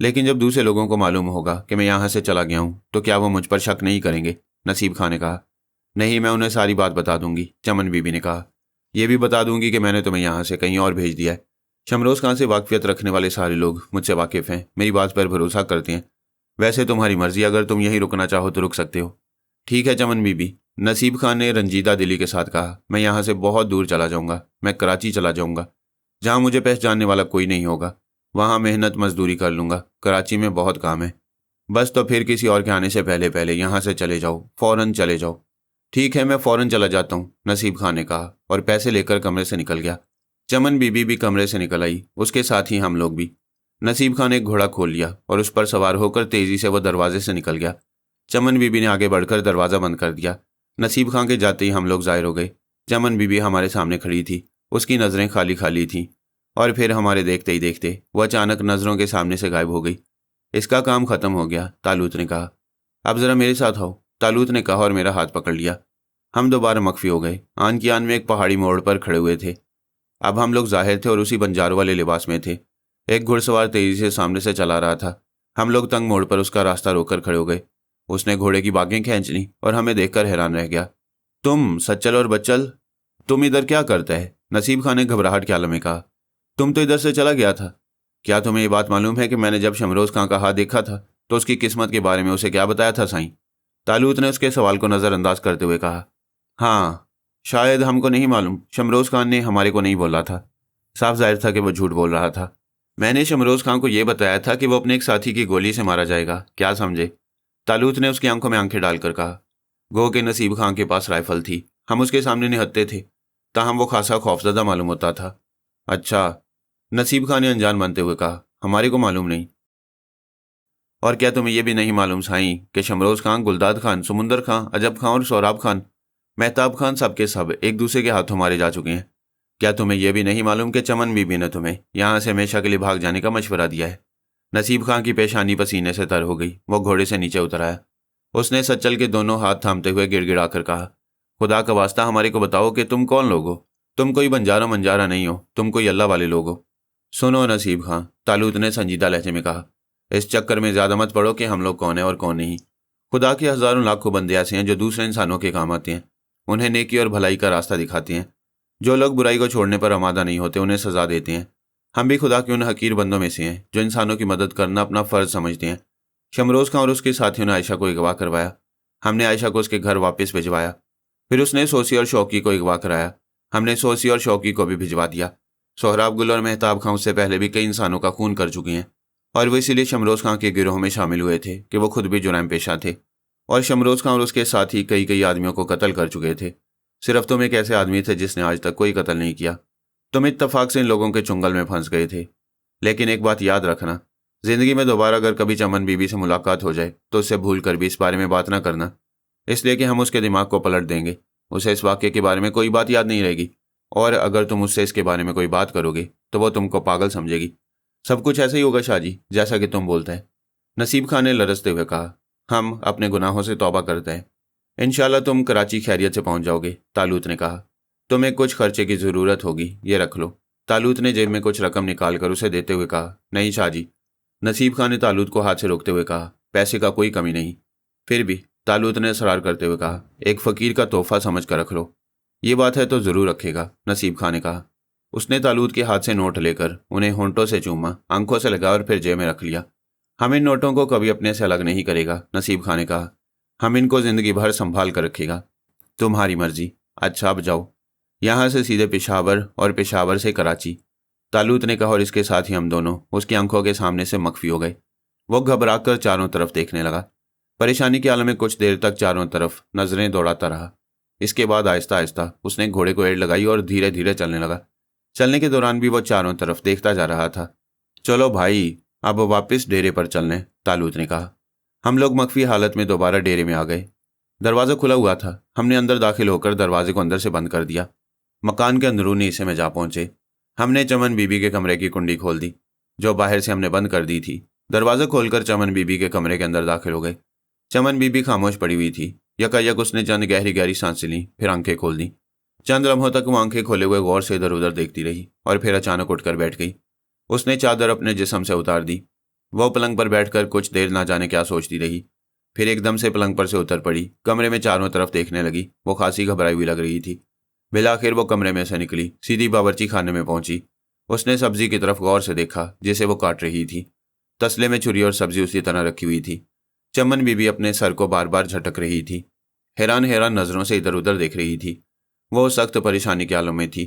لیکن جب دوسرے لوگوں کو معلوم ہوگا کہ میں یہاں سے چلا گیا ہوں تو کیا وہ مجھ پر شک نہیں کریں گے؟ نصیب خان نے کہا۔ نہیں، میں انہیں ساری بات بتا دوں گی، چمن بی بی نے کہا۔ یہ بھی بتا دوں گی کہ میں نے تمہیں یہاں سے کہیں اور بھیج دیا ہے۔ شمروز خان سے واقفیت رکھنے والے سارے لوگ مجھ سے واقف ہیں، میری بات پر بھروسہ کرتے ہیں۔ ویسے تمہاری مرضی، اگر تم یہیں رکنا چاہو تو رک سکتے ہو۔ ٹھیک ہے چمن بی بی، نصیب خان نے رنجیدہ دلی کے ساتھ کہا۔ میں یہاں سے بہت دور چلا جاؤں گا، میں کراچی چلا جاؤں گا، جہاں مجھے پہچاننے والا کوئی نہیں ہوگا۔ وہاں محنت مزدوری کر لوں گا، کراچی میں بہت کام ہے۔ بس تو پھر کسی اور کے آنے سے پہلے پہلے یہاں سے چلے جاؤ، فوراً چلے جاؤ۔ ٹھیک ہے، میں فوراً چلا جاتا ہوں، نصیب خان نے کہا اور پیسے لے کر کمرے سے نکل گیا۔ چمن بی بی بھی کمرے سے نکل آئی، اس کے ساتھ ہی ہم لوگ بھی۔ نصیب خان نے ایک گھوڑا کھول لیا اور اس پر سوار ہو کر تیزی سے وہ دروازے سے نکل گیا۔ چمن بی بی نے آگے بڑھ کر دروازہ بند کر دیا۔ نصیب خان کے جاتے ہی ہم لوگ ظاہر ہو گئے۔ چمن بی بی ہمارے سامنے کھڑی تھی، اس کی نظریں خالی خالی تھیں، اور پھر ہمارے دیکھتے ہی دیکھتے وہ اچانک نظروں کے سامنے سے غائب ہو گئی۔ اس کا کام ختم ہو گیا، تالوت نے کہا۔ اب ذرا میرے ساتھ آؤ، تالوت نے کہا اور میرا ہاتھ پکڑ لیا۔ ہم دوبارہ مخفی ہو گئے، آن کی آن میں ایک پہاڑی موڑ پر کھڑے ہوئے تھے۔ اب ہم لوگ ظاہر تھے اور اسی بنجاروں والے لباس میں تھے۔ ایک گھڑ سوار تیزی سے سامنے سے چلا رہا تھا۔ ہم لوگ تنگ موڑ پر اس کا راستہ روک کر کھڑے ہو گئے۔ اس نے گھوڑے کی باگیں کھینچ لیں اور ہمیں دیکھ کر حیران رہ گیا۔ تم سچل اور بچل، تم ادھر کیا کرتا ہے؟ نصیب خان نے گھبراہٹ کے عالم میں کہا۔ تم تو ادھر سے چلا گیا تھا۔ کیا تمہیں یہ بات معلوم ہے کہ میں نے جب شمروز خان کا ہاتھ دیکھا تھا تو اس کی قسمت کے بارے میں اسے کیا بتایا تھا سائیں؟ تالوت نے اس کے سوال کو نظر انداز کرتے ہوئے کہا۔ ہاں، شاید ہم کو نہیں معلوم، شمروز خان نے ہمارے کو نہیں بولا تھا۔ صاف ظاہر تھا کہ وہ جھوٹ بول رہا تھا۔ میں نے شمروز خان کو یہ بتایا تھا کہ وہ اپنے ایک ساتھی کی گولی سے مارا جائے گا، کیا سمجھے؟ تالوت نے اس کی آنکھوں میں آنکھیں ڈال کر کہا۔ گو کہ نصیب خان کے پاس رائفل تھی، ہم اس کے سامنے نہتے تھے، تاہم وہ خاصا خوفزدہ معلوم ہوتا تھا۔ اچھا، نصیب خان نے انجان بنتے ہوئے کہا، ہمارے کو معلوم نہیں۔ اور کیا تمہیں یہ بھی نہیں معلوم سائیں کہ شمروز خان، گلداد خان، سمندر خان، عجب خان اور سوراب خان، مہتاب خان سب کے سب ایک دوسرے کے ہاتھوں مارے جا چکے ہیں؟ کیا تمہیں یہ بھی نہیں معلوم کہ چمن بی بی نے تمہیں یہاں سے ہمیشہ کے لیے بھاگ جانے کا مشورہ دیا ہے؟ نصیب خان کی پیشانی پسینے سے تر ہو گئی، وہ گھوڑے سے نیچے اتر آیا۔ اس نے سچل کے دونوں ہاتھ تھامتے ہوئے گڑ گڑا کر کہا، خدا کا واسطہ ہمارے کو بتاؤ کہ تم کون لوگ ہو؟ تم کوئی بنجارا منجارا نہیں ہو، تم کوئی اللہ والے لوگ ہو۔ سنو نصیب خان، تالوت نے سنجیدہ لہجے میں کہا، اس چکر میں زیادہ مت پڑو کہ ہم لوگ کون ہیں اور کون نہیں۔ خدا کے ہزاروں لاکھوں بندے ایسے ہیں جو دوسرے انسانوں کے کام آتے ہیں، انہیں نیکی اور بھلائی کا راستہ دکھاتے ہیں۔ جو لوگ برائی کو چھوڑنے پر آمادہ نہیں ہوتے انہیں سزا دیتے ہیں۔ ہم بھی خدا کے ان حقیر بندوں میں سے ہیں جو انسانوں کی مدد کرنا اپنا فرض سمجھتے ہیں۔ شمروز خان اور اس کے ساتھیوں نے عائشہ کو اغوا کروایا۔ ہم نے عائشہ کو اس کے گھر واپس بھجوایا۔ پھر اس نے سوسی اور شوقی کو اغوا کرایا۔ ہم نے سوسی اور شوقی کو بھی بھجوا دیا۔ سہراب گل اور مہتاب خان اس سے پہلے بھی کئی انسانوں کا خون کر چکے ہیں، اور وہ اسی لیے شمروز خان کے گروہ میں شامل ہوئے تھے کہ وہ خود بھی جرائم پیشہ تھے، اور شمروز خان اور اس کے ساتھی کئی آدمیوں کو قتل کر چکے تھے۔ صرف تم ایک ایسے آدمی تھے جس نے آج تک کوئی قتل نہیں کیا۔ تم اتفاق سے ان لوگوں کے چنگل میں پھنس گئے تھے۔ لیکن ایک بات یاد رکھنا، زندگی میں دوبارہ اگر کبھی چمن بی بی سے ملاقات ہو جائے تو اس سے بھول کر بھی اس بارے میں بات نہ کرنا، اس لیے کہ ہم اس کے دماغ کو پلٹ دیں گے۔ اسے اس واقعے کے بارے میں کوئی بات یاد نہیں رہے گی، اور اگر تم اس سے اس کے بارے میں کوئی بات کرو گے تو وہ تم کو پاگل سمجھے گی۔ سب کچھ ایسا ہی ہوگا شاہ جی، جیسا کہ تم بولتے ہیں، نصیب خان نے لرزتے ہوئے کہا۔ ہم اپنے گناہوں سے توبہ کرتے ہیں، انشاءاللہ تم کراچی خیریت سے پہنچ جاؤ گے، تالوت نے کہا۔ تمہیں کچھ خرچے کی ضرورت ہوگی، یہ رکھ لو۔ تالوت نے جیب میں کچھ رقم نکال کر اسے دیتے ہوئے کہا۔ نہیں شاہ جی، نصیب خان نے تالوت کو ہاتھ سے روکتے ہوئے کہا، پیسے کا کوئی کمی نہیں۔ پھر بھی، تالوت نے اصرار کرتے ہوئے کہا، ایک فقیر کا تحفہ سمجھ کر رکھ لو۔ یہ بات ہے تو ضرور رکھے گا، نصیب خان نے کہا۔ اس نے تالوت کے ہاتھ سے نوٹ لے کر انہیں ہونٹوں سے چوما، آنکھوں سے لگا اور پھر جیب میں رکھ لیا۔ ہم ان نوٹوں کو کبھی اپنے سے الگ نہیں کرے گا، نصیب خان نے کہا۔ ہم ان کو زندگی بھر سنبھال کر رکھے گا۔ تمہاری مرضی۔ اچھا اب جاؤ، یہاں سے سیدھے پشاور اور پشاور سے کراچی، تالوت نے کہا، اور اس کے ساتھ ہی ہم دونوں اس کی آنکھوں کے سامنے سے مخفی ہو گئے۔ وہ گھبرا کر چاروں طرف دیکھنے لگا، پریشانی کے عالم میں کچھ دیر تک چاروں طرف نظریں دوڑاتا رہا۔ اس کے بعد آہستہ آہستہ اس نے گھوڑے کو ایڑ لگائی اور دھیرے دھیرے چلنے لگا۔ چلنے کے دوران بھی وہ چاروں طرف دیکھتا جا رہا تھا۔ چلو بھائی، اب واپس ڈیرے پر چلنے، تالوت نے کہا۔ ہم لوگ مخفی حالت میں دوبارہ ڈیرے میں آ گئے۔ دروازہ کھلا ہوا تھا، ہم نے اندر داخل ہو کر دروازے کو اندر سے بند کر دیا۔ مکان کے اندرونی حصے میں جا پہنچے۔ ہم نے چمن بی بی کے کمرے کی کنڈی کھول دی، جو باہر سے ہم نے بند کر دی تھی۔ دروازہ کھول کر چمن بی بی کے کمرے کے اندر داخل ہو گئے۔ چمن بی بی خاموش پڑی ہوئی تھی۔ یکایک اس نے چند گہری گہری سانسیں لیں، پھر آنکھیں کھول دیں۔ چند لمحوں تک وہ آنکھیں کھولے ہوئے غور سے ادھر ادھر دیکھتی رہی، اور پھر اچانک اٹھ کر بیٹھ گئی۔ اس نے چادر اپنے جسم سے اتار دی۔ وہ پلنگ پر بیٹھ کر کچھ دیر نہ جانے کیا سوچتی رہی، پھر ایک دم سے پلنگ پر سے اتر پڑی، کمرے میں چاروں طرف دیکھنے لگی۔ وہ خاصی گھبرائی ہوئی لگ رہی تھی۔ بالآخر وہ کمرے میں سے نکلی، سیدھی باورچی خانے میں پہنچی۔ اس نے سبزی کی طرف غور سے دیکھا جسے وہ کاٹ رہی تھی۔ تسلے میں چھری اور سبزی اسی طرح رکھی ہوئی تھی۔ چمن بی بی اپنے سر کو بار بار جھٹک رہی تھی، حیران حیران نظروں سے ادھر ادھر دیکھ رہی تھی۔ وہ سخت پریشانی کے عالم میں تھی۔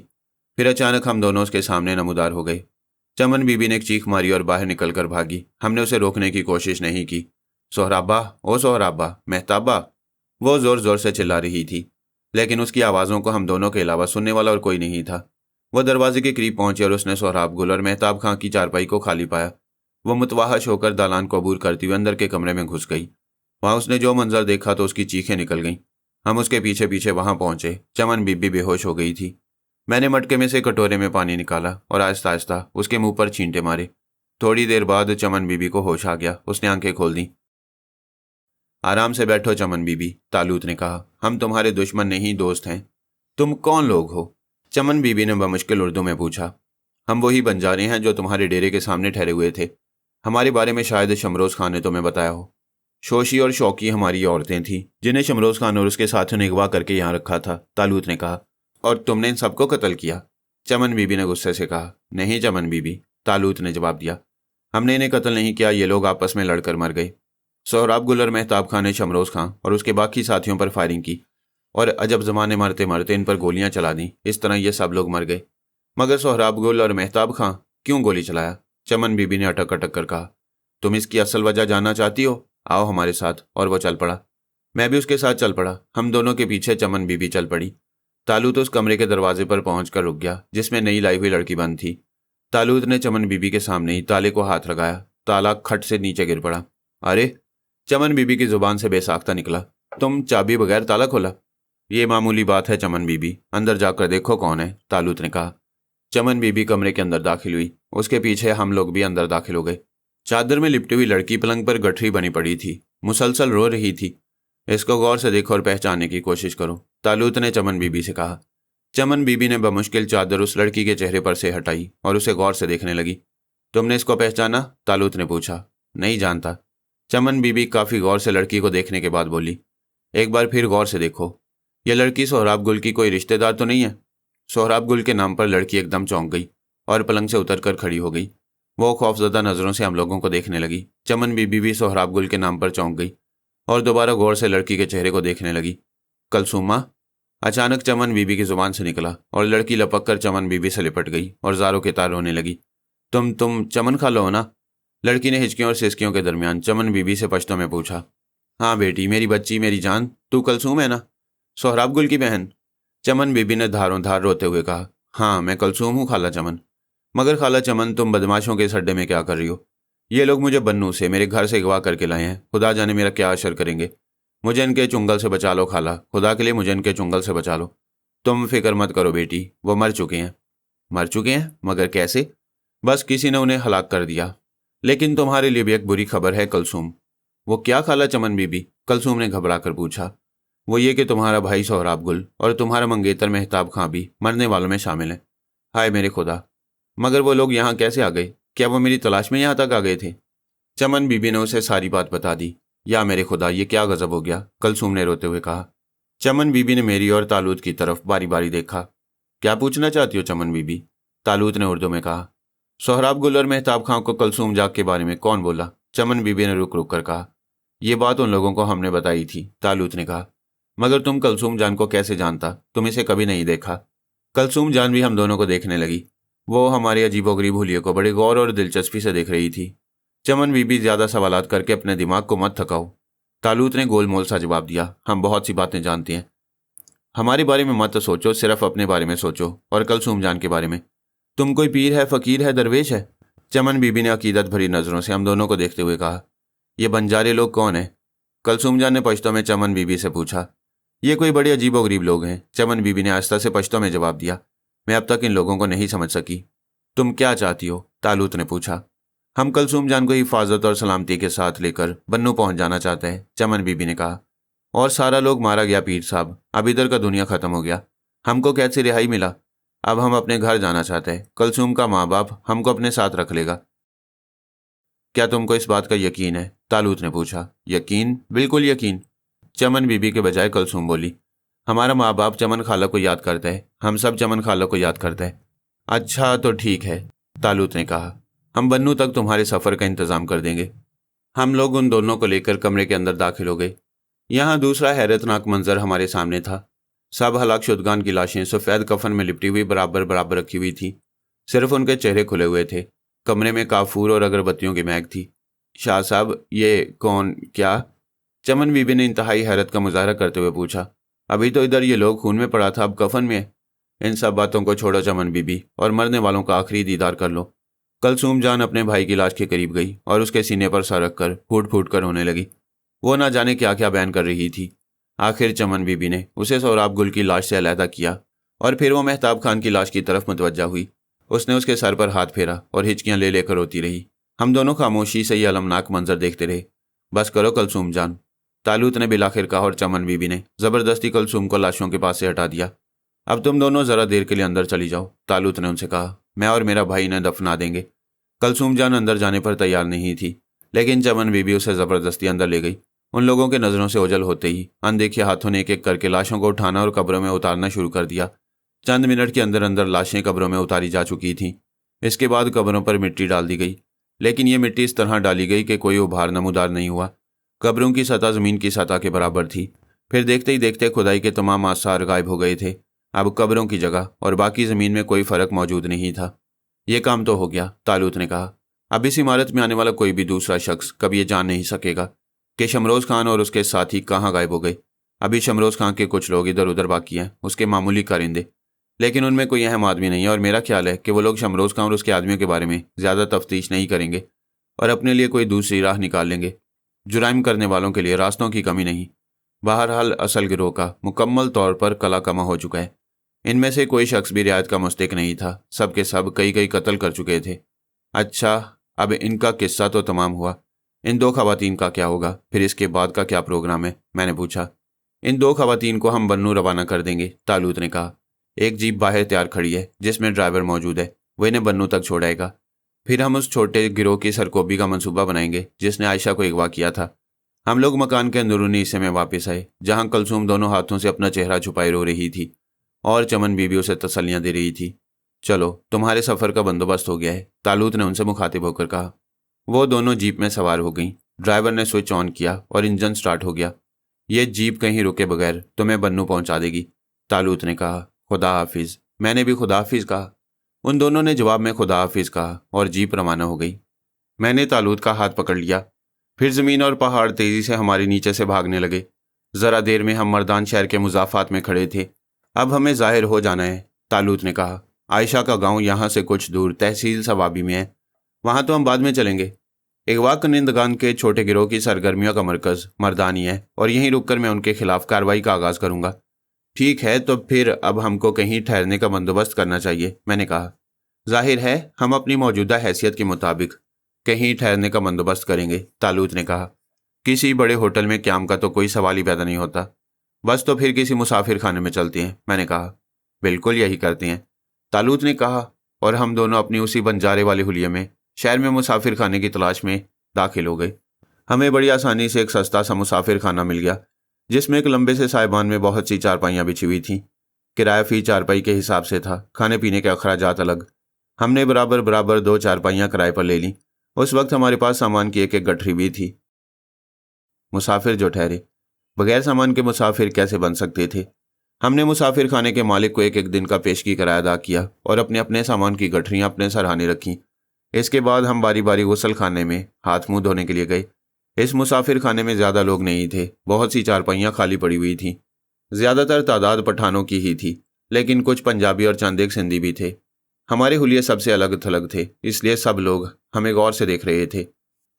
پھر اچانک ہم دونوں اس کے سامنے نمودار ہو گئے۔ چمن بی بی نے ایک چیخ ماری اور باہر نکل کر بھاگی۔ ہم نے اسے روکنے کی کوشش نہیں کی۔ سہرابہ، او سہرابہ، مہتابہ، وہ زور زور سے چلا رہی تھی، لیکن اس کی آوازوں کو ہم دونوں کے علاوہ سننے والا اور کوئی نہیں تھا۔ وہ دروازے کے قریب پہنچی اور اس نے سہراب گل اور مہتاب خاں کی چارپائی کو خالی پایا۔ وہ متوحش ہو کر دالان کو عبور کرتی ہوئے اندر کے کمرے میں گھس گئی۔ وہاں اس نے جو منظر دیکھا تو اس کی چیخیں نکل گئیں۔ ہم اس کے پیچھے پیچھے وہاں پہنچے۔ چمن بی بی بے ہوش ہو گئی تھی۔ میں نے مٹکے میں سے کٹورے میں پانی نکالا اور آہستہ آہستہ اس کے منہ پر چھینٹے مارے۔ تھوڑی دیر بعد چمن بی بی کو ہوش آ گیا۔ اس نے آنکھیں کھول دیں۔ آرام سے بیٹھو چمن بی بی، تالوت نے کہا۔ ہم تمہارے دشمن نہیں، دوست ہیں۔ تم کون لوگ ہو؟ چمن بی بی نے بمشکل اردو میں پوچھا۔ ہم وہی بنجارے ہیں جو تمہارے ڈیرے کے سامنے ٹھہرے ہوئے تھے۔ ہمارے بارے میں شاید شمروز خان نے تمہیں بتایا ہو۔ شوشی اور شوقی ہماری عورتیں تھیں جنہیں شمروز خان اور اس کے ساتھیوں نے اغوا کر کے یہاں رکھا تھا، تالوت نے کہا۔ اور تم نے ان سب کو قتل کیا؟ چمن بی بی نے غصے سے کہا۔ نہیں چمن بی بی، تالوت نے جواب دیا، ہم نے انہیں قتل نہیں کیا، یہ لوگ آپس میں لڑ کر مر گئے۔ سہراب گل اور مہتاب خان نے شمروز خان اور اس کے باقی ساتھیوں پر فائرنگ کی اور عجب زمانے مرتے مرتے ان پر گولیاں چلا دیں۔ اس طرح یہ سب لوگ مر گئے۔ مگر سہراب گل اور مہتاب خان کیوں گولی چلایا؟ چمن بی بی نے اٹک اٹک کر کہا۔ تم اس کی اصل وجہ جاننا چاہتی ہو؟ آؤ ہمارے ساتھ۔ اور وہ چل پڑا۔ میں بھی اس کے ساتھ چل پڑا۔ ہم دونوں کے پیچھے چمن بی بی چل پڑی۔ تالوت اس کمرے کے دروازے پر پہنچ کر رک گیا جس میں نئی لائی ہوئی لڑکی بند تھی۔ تالوت نے چمن بی بی کے سامنے ہی تالے کو ہاتھ لگایا۔ تالا کھٹ سے نیچے گر پڑا۔ ارے! چمن بی بی کی زبان سے بے ساختہ نکلا۔ تم چابی بغیر تالا کھولا؟ یہ معمولی بات ہے چمن بی بی، اندر جا کر دیکھو کون ہے، تالوت نے کہا۔ چمن بی بی کمرے کے اندر داخل ہوئی۔ اس کے پیچھے ہم لوگ بھی اندر داخل ہو گئے۔ چادر میں لپٹی ہوئی لڑکی پلنگ پر گٹھری بنی پڑی تھی، مسلسل رو رہی تھی۔ اس کو غور سے دیکھو اور پہچاننے کی کوشش کرو، تالوت نے چمن بی بی سے کہا۔ چمن بی بی نے بمشکل چادر اس لڑکی کے چہرے پر سے ہٹائی اور اسے غور سے دیکھنے لگی۔ تم نے اس کو پہچانا؟ تالوت نے پوچھا۔ نہیں جانتا۔ چمن بی بی کافی غور سے لڑکی کو دیکھنے کے بعد بولی۔ ایک بار پھر غور سے دیکھو، یہ لڑکی سہراب گل کی کوئی رشتہ دار تو نہیں ہے؟ سہراب گل کے نام پر لڑکی ایک دم چونک گئی اور پلنگ سے اتر کر کھڑی ہو گئی۔ وہ خوفزدہ نظروں سے ہم لوگوں کو دیکھنے لگی۔ چمن بی بی بھی سہراب گل کے نام پر چونک گئی اور دوبارہ غور سے لڑکی کے چہرے کو دیکھنے لگی۔ کلثومہ؟ اچانک چمن بی بی کی زبان سے نکلا اور لڑکی لپک کر چمن بی بی سے لپٹ گئی اور زاروں کے تار رونے لگی۔ تم چمن خالہ ہو نا؟ لڑکی نے ہچکیوں اور سسکیوں کے درمیان چمن بی بی سے پشتوں میں پوچھا۔ ہاں بیٹی، میری بچی، میری جان، تو کلثوم ہے نا، سہراب گل کی بہن؟ چمن بی بی نے دھاروں دھار روتے ہوئے کہا۔ ہاں میں کلثوم ہوں خالہ چمن۔ مگر خالہ چمن، تم بدماشوں کے اس اڈے میں کیا کر رہی ہو؟ یہ لوگ مجھے بنو سے، میرے گھر سے اغوا کر کے لائے ہیں، خدا جانے میرا کیا اشر کریں گے۔ مجھے ان کے چنگل سے بچا لو خالہ، خدا کے لیے مجھے ان کے چنگل سے بچا لو۔ تم فکر مت کرو بیٹی، وہ مر چکے ہیں۔ مر چکے ہیں؟ مگر کیسے؟ بس کسی نے انہیں ہلاک کر دیا۔ لیکن تمہارے لیے بھی ایک بری خبر ہے کلثوم۔ وہ کیا خالہ چمن بی بی؟ کلثوم نے گھبرا کر پوچھا۔ وہ یہ کہ تمہارا بھائی سہراب گل اور تمہارا منگیتر مہتاب خاں بھی مرنے والوں میں شامل ہیں۔ ہائے میرے خدا! مگر وہ لوگ یہاں کیسے آ گئے؟ کیا وہ میری تلاش میں یہاں تک آ گئے تھے؟ چمن بی بی نے اسے ساری بات بتا دی۔ یا میرے خدا، یہ کیا غضب ہو گیا، کلثوم نے روتے ہوئے کہا۔ چمن بی بی نے میری اور تالوت کی طرف باری باری دیکھا۔ کیا پوچھنا چاہتی ہو چمن بی بی؟ تالوت نے اردو میں کہا۔ سہراب گل اور مہتاب خاں کو کلثوم جاگ کے بارے میں کون بولا؟ چمن بی بی نے رک رک کر کہا۔ یہ بات ان لوگوں کو ہم نے بتائی تھی، تالوت نے کہا۔ مگر تم کلثوم جان کو کیسے جانتا؟ تم اسے کبھی نہیں دیکھا۔ کلثوم جان بھی ہم دونوں کو دیکھنے لگی۔ وہ ہمارے عجیب و غریب حلیے کو بڑے غور اور دلچسپی سے دیکھ رہی تھی۔ چمن بی بی زیادہ سوالات کر کے اپنے دماغ کو مت تھکاؤ، تالوت نے گول مول سا جواب دیا۔ ہم بہت سی باتیں جانتے ہیں، ہمارے بارے میں مت سوچو، صرف اپنے بارے میں سوچو اور کلثوم جان کے بارے میں۔ تم کوئی پیر ہے، فقیر ہے، درویش ہے؟ چمن بی بی نے عقیدت بھری نظروں سے ہم دونوں کو دیکھتے ہوئے کہا۔ یہ بنجارے لوگ کون ہیں؟ کلثوم جان نے پشتوں میں چمن بی بی سے پوچھا۔ یہ کوئی بڑے عجیب و غریب لوگ ہیں، چمن بی بی نے آہستہ سے پشتوں میں جواب دیا۔ میں اب تک ان لوگوں کو نہیں سمجھ سکی۔ تم کیا چاہتی ہو؟ تالوت نے پوچھا۔ ہم کلثوم جان کو حفاظت اور سلامتی کے ساتھ لے کر بنو پہنچ جانا چاہتے ہیں، چمن بی بی نے کہا۔ اور سارا لوگ مارا گیا پیر صاحب، اب ادھر کا دنیا ختم ہو گیا، ہم کو قید سے رہائی ملا، اب ہم اپنے گھر جانا چاہتے ہیں، کلثوم کا ماں باپ ہم کو اپنے ساتھ رکھ لے گا۔ کیا تم کو اس بات کا یقین ہے؟ تالوت نے پوچھا۔ یقین؟ بالکل یقین، چمن بی بی کے بجائے کلثوم بولی۔ ہمارا ماں باپ چمن خالہ کو یاد کرتا ہے، ہم سب چمن خالہ کو یاد کرتا ہے۔ اچھا تو ٹھیک ہے، تالوت نے کہا، ہم بنو تک تمہارے سفر کا انتظام کر دیں گے۔ ہم لوگ ان دونوں کو لے کر کمرے کے اندر داخل ہو گئے۔ یہاں دوسرا حیرت ناک منظر ہمارے سامنے تھا۔ سب ہلاک شدگان کی لاشیں سفید کفن میں لپٹی ہوئی برابر برابر رکھی ہوئی تھیں، صرف ان کے چہرے کھلے ہوئے تھے۔ کمرے میں کافور اور اگربتیوں کی مہک تھی۔ شاہ صاحب، یہ کون؟ کیا؟ چمن بی بی نے انتہائی حیرت کا مظاہرہ کرتے ہوئے پوچھا۔ ابھی تو ادھر یہ لوگ خون میں پڑا تھا، اب کفن میں ہے۔ ان سب باتوں کو چھوڑو چمن بی بی، اور مرنے والوں کا آخری دیدار کر لو۔ کلثوم جان اپنے بھائی کی لاش کے قریب گئی اور اس کے سینے پر سر رکھ کر پھوٹ پھوٹ کر رونے لگی۔ وہ نہ جانے کیا کیا بیان کر رہی تھی۔ آخر چمن بی بی نے اسے سوراب گل کی لاش سے علیحدہ کیا اور پھر وہ مہتاب خان کی لاش کی طرف متوجہ ہوئی۔ اس نے اس کے سر پر ہاتھ پھیرا اور ہچکیاں لے لے کر روتی رہی۔ ہم دونوں خاموشی سے یہ المناک منظر دیکھتے رہے۔ بس کرو کلثوم جان، تالوت نے بالآخر کہا، اور چمن بی بی نے زبردستی کلثوم کو لاشوں کے پاس سے ہٹا دیا۔ اب تم دونوں ذرا دیر کے لیے اندر چلی جاؤ، تالوت نے ان سے کہا، میں اور میرا بھائی انہیں دفنا دیں گے۔ کلثوم جان اندر جانے پر تیار نہیں تھی، لیکن چمن بی بی اسے زبردستی اندر لے گئی۔ ان لوگوں کے نظروں سے اوجھل ہوتے ہی اندیکھے ہاتھوں نے ایک ایک کر کے لاشوں کو اٹھانا اور قبروں میں اتارنا شروع کر دیا۔ چند منٹ کے اندر اندر لاشیں قبروں میں اتاری جا چکی تھیں۔ اس کے بعد قبروں پر مٹی ڈال دی گئی، لیکن یہ مٹی اس طرح ڈالی گئی کہ کوئی ابھار نمودار نہیں ہوا۔ قبروں کی سطح زمین کی سطح کے برابر تھی۔ پھر دیکھتے ہی دیکھتے کھدائی کے تمام آثار غائب ہو گئے تھے۔ اب قبروں کی جگہ اور باقی زمین میں کوئی فرق موجود نہیں تھا۔ یہ کام تو ہو گیا، تالوت نے کہا۔ اب اس عمارت میں آنے والا کوئی بھی دوسرا شخص کبھی یہ جان نہیں سکے گا کہ شمروز خان اور اس کے ساتھی کہاں غائب ہو گئے۔ ابھی شمروز خان کے کچھ لوگ ادھر ادھر باقی ہیں، اس کے معمولی کارندے، لیکن ان میں کوئی اہم آدمی نہیں ہے، اور میرا خیال ہے کہ وہ لوگ شمروز خان اور اس کے آدمیوں کے بارے میں زیادہ تفتیش نہیں کریں گے اور اپنے لیے کوئی دوسری راہ نکال لیں گے۔ جرائم کرنے والوں کے لیے راستوں کی کمی نہیں۔ بہرحال اصل گروہ کا مکمل طور پر کلا کما ہو چکا ہے۔ ان میں سے کوئی شخص بھی رعایت کا مستحق نہیں تھا، سب کے سب کئی قتل کر چکے تھے۔ اچھا، اب ان کا قصہ تو تمام ہوا، ان دو خواتین کا کیا ہوگا؟ پھر اس کے بعد کا کیا پروگرام ہے؟ میں نے پوچھا۔ ان دو خواتین کو ہم بنو روانہ کر دیں گے، تالوت نے کہا۔ ایک جیپ باہر تیار کھڑی ہے جس میں ڈرائیور موجود ہے، وہ انہیں بنو تک چھوڑائے گا۔ پھر ہم اس چھوٹے گروہ کی سرکوبی کا منصوبہ بنائیں گے جس نے عائشہ کو اغوا کیا تھا۔ ہم لوگ مکان کے اندرونی حصے میں واپس آئے، جہاں کلثوم دونوں ہاتھوں سے اپنا چہرہ چھپائے رو رہی تھی اور چمن بی بی اسے تسلیاں دے رہی تھی۔ چلو، تمہارے سفر کا بندوبست ہو گیا ہے، تالوت نے ان سے مخاطب ہو کر کہا۔ وہ دونوں جیپ میں سوار ہو گئیں۔ ڈرائیور نے سوئچ آن کیا اور انجن سٹارٹ ہو گیا۔ یہ جیپ کہیں رکے بغیر تمہیں بنو پہنچا دے گی، تالوت نے کہا۔ خدا حافظ۔ میں نے بھی خدا حافظ کہا۔ ان دونوں نے جواب میں خدا حافظ کہا اور جیپ روانہ ہو گئی۔ میں نے تالوت کا ہاتھ پکڑ لیا۔ پھر زمین اور پہاڑ تیزی سے ہمارے نیچے سے بھاگنے لگے۔ ذرا دیر میں ہم مردان شہر کے مضافات میں کھڑے تھے۔ اب ہمیں ظاہر ہو جانا ہے، تالوت نے کہا۔ عائشہ کا گاؤں یہاں سے کچھ دور تحصیل ثوابی میں ہے، وہاں تو ہم بعد میں چلیں گے۔ اغوا کنندگان کے چھوٹے گروہ کی سرگرمیوں کا مرکز مردانی ہے، اور یہیں رک کر میں ان کے خلاف کارروائی کا آغاز کروں گا۔ ٹھیک ہے، تو پھر اب ہم کو کہیں ٹھہرنے کا بندوبست کرنا چاہیے، میں نے کہا۔ ظاہر ہے ہم اپنی موجودہ حیثیت کے مطابق کہیں ٹھہرنے کا بندوبست کریں گے، تالوت نے کہا۔ کسی بڑے ہوٹل میں قیام کا تو کوئی سوال ہی پیدا نہیں ہوتا۔ بس تو پھر کسی مسافر خانے میں چلتے ہیں، میں نے کہا۔ بالکل یہی کرتے ہیں، تالوت نے کہا، اور ہم دونوں اپنی اسی بنجارے والے حلیے میں شہر میں مسافر خانے کی تلاش میں داخل ہو گئے۔ ہمیں بڑی آسانی سے ایک سستا سا مسافر خانہ مل گیا، جس میں ایک لمبے سے سائبان میں بہت سی چارپائیاں بچھی ہوئی تھیں۔ کرایہ فی چارپائی کے حساب سے تھا، کھانے پینے کے اخراجات الگ۔ ہم نے برابر 2 چارپائیاں کرائے پر لے لیں۔ اس وقت ہمارے پاس سامان کی ایک گٹھری بھی تھی۔ مسافر جو ٹھہرے، بغیر سامان کے مسافر کیسے بن سکتے تھے؟ ہم نے مسافر خانے کے مالک کو ایک دن کا پیشگی کرایہ ادا کیا اور اپنے سامان کی گٹھریاں اپنے سرہانے رکھیں۔ اس کے بعد ہم باری باری غسل خانے میں ہاتھ منہ دھونے کے لیے گئے۔ اس مسافر خانے میں زیادہ لوگ نہیں تھے، بہت سی چارپائیاں خالی پڑی ہوئی تھیں۔ زیادہ تر تعداد پٹھانوں کی ہی تھی، لیکن کچھ پنجابی اور چند ایک سندھی بھی تھے۔ ہمارے حلیے سب سے الگ تھلگ تھے، اس لیے سب لوگ ہمیں غور سے دیکھ رہے تھے۔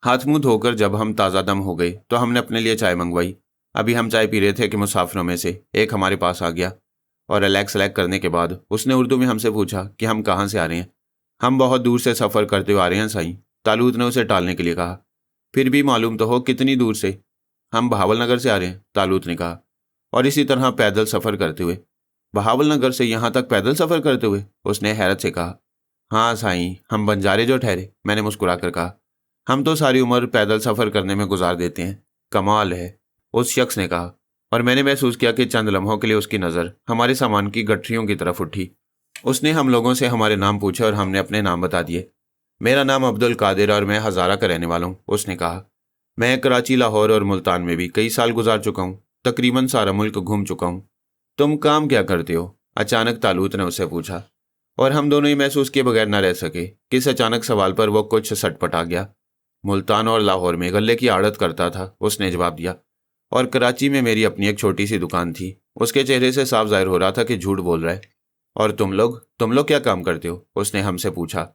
ہاتھ منہ دھو کر جب ہم تازہ دم ہو گئے تو ہم نے اپنے لیے چائے منگوائی۔ ابھی ہم چائے پی رہے تھے کہ مسافروں میں سے ایک ہمارے پاس آ گیا، اور الیکس کرنے کے بعد اس نے اردو میں ہم سے پوچھا کہ ہم کہاں سے آ رہے ہیں۔ ہم بہت دور سے سفر کرتے ہوئے آ رہے ہیں سائیں، تالوت نے اسے ٹالنے کے لیے کہا۔ پھر بھی معلوم تو ہو کتنی دور سے؟ ہم بہاول نگر سے آ رہے ہیں، تالوت نے کہا، اور اسی طرح پیدل سفر کرتے ہوئے۔ بہاول نگر سے یہاں تک پیدل سفر کرتے ہوئے؟ اس نے حیرت سے کہا۔ ہاں سائیں، ہم بنجارے جو ٹھہرے، میں نے مسکرا کر کہا۔ ہم تو ساری عمر پیدل سفر کرنے میں گزار دیتے ہیں۔ کمال ہے، اس شخص نے کہا، اور میں نے محسوس کیا کہ چند لمحوں کے لیے اس کی نظر ہمارے سامان کی گٹھریوں کی طرف اٹھی۔ اس نے ہم لوگوں سے ہمارے نام پوچھے اور ہم نے اپنے نام بتا دیے۔ میرا نام عبد القادر اور میں ہزارہ کا رہنے والا ہوں، اس نے کہا۔ میں کراچی، لاہور اور ملتان میں بھی کئی سال گزار چکا ہوں، تقریباً سارا ملک گھوم چکا ہوں۔ تم کام کیا کرتے ہو؟ اچانک طالوت نے اس سے پوچھا، اور ہم دونوں ہی محسوس کیے بغیر نہ رہ سکے۔ کس اچانک سوال پر وہ کچھ سٹ پٹا گیا۔ ملتان اور لاہور میں غلے کی آڑت کرتا تھا، اس نے جواب دیا، اور کراچی میں میری اپنی ایک چھوٹی سی دکان تھی۔ اس کے چہرے سے صاف ظاہر ہو رہا تھا کہ جھوٹ بول رہا ہے۔ اور تم لوگ کیا کام کرتے ہو؟ اس نے ہم سے پوچھا۔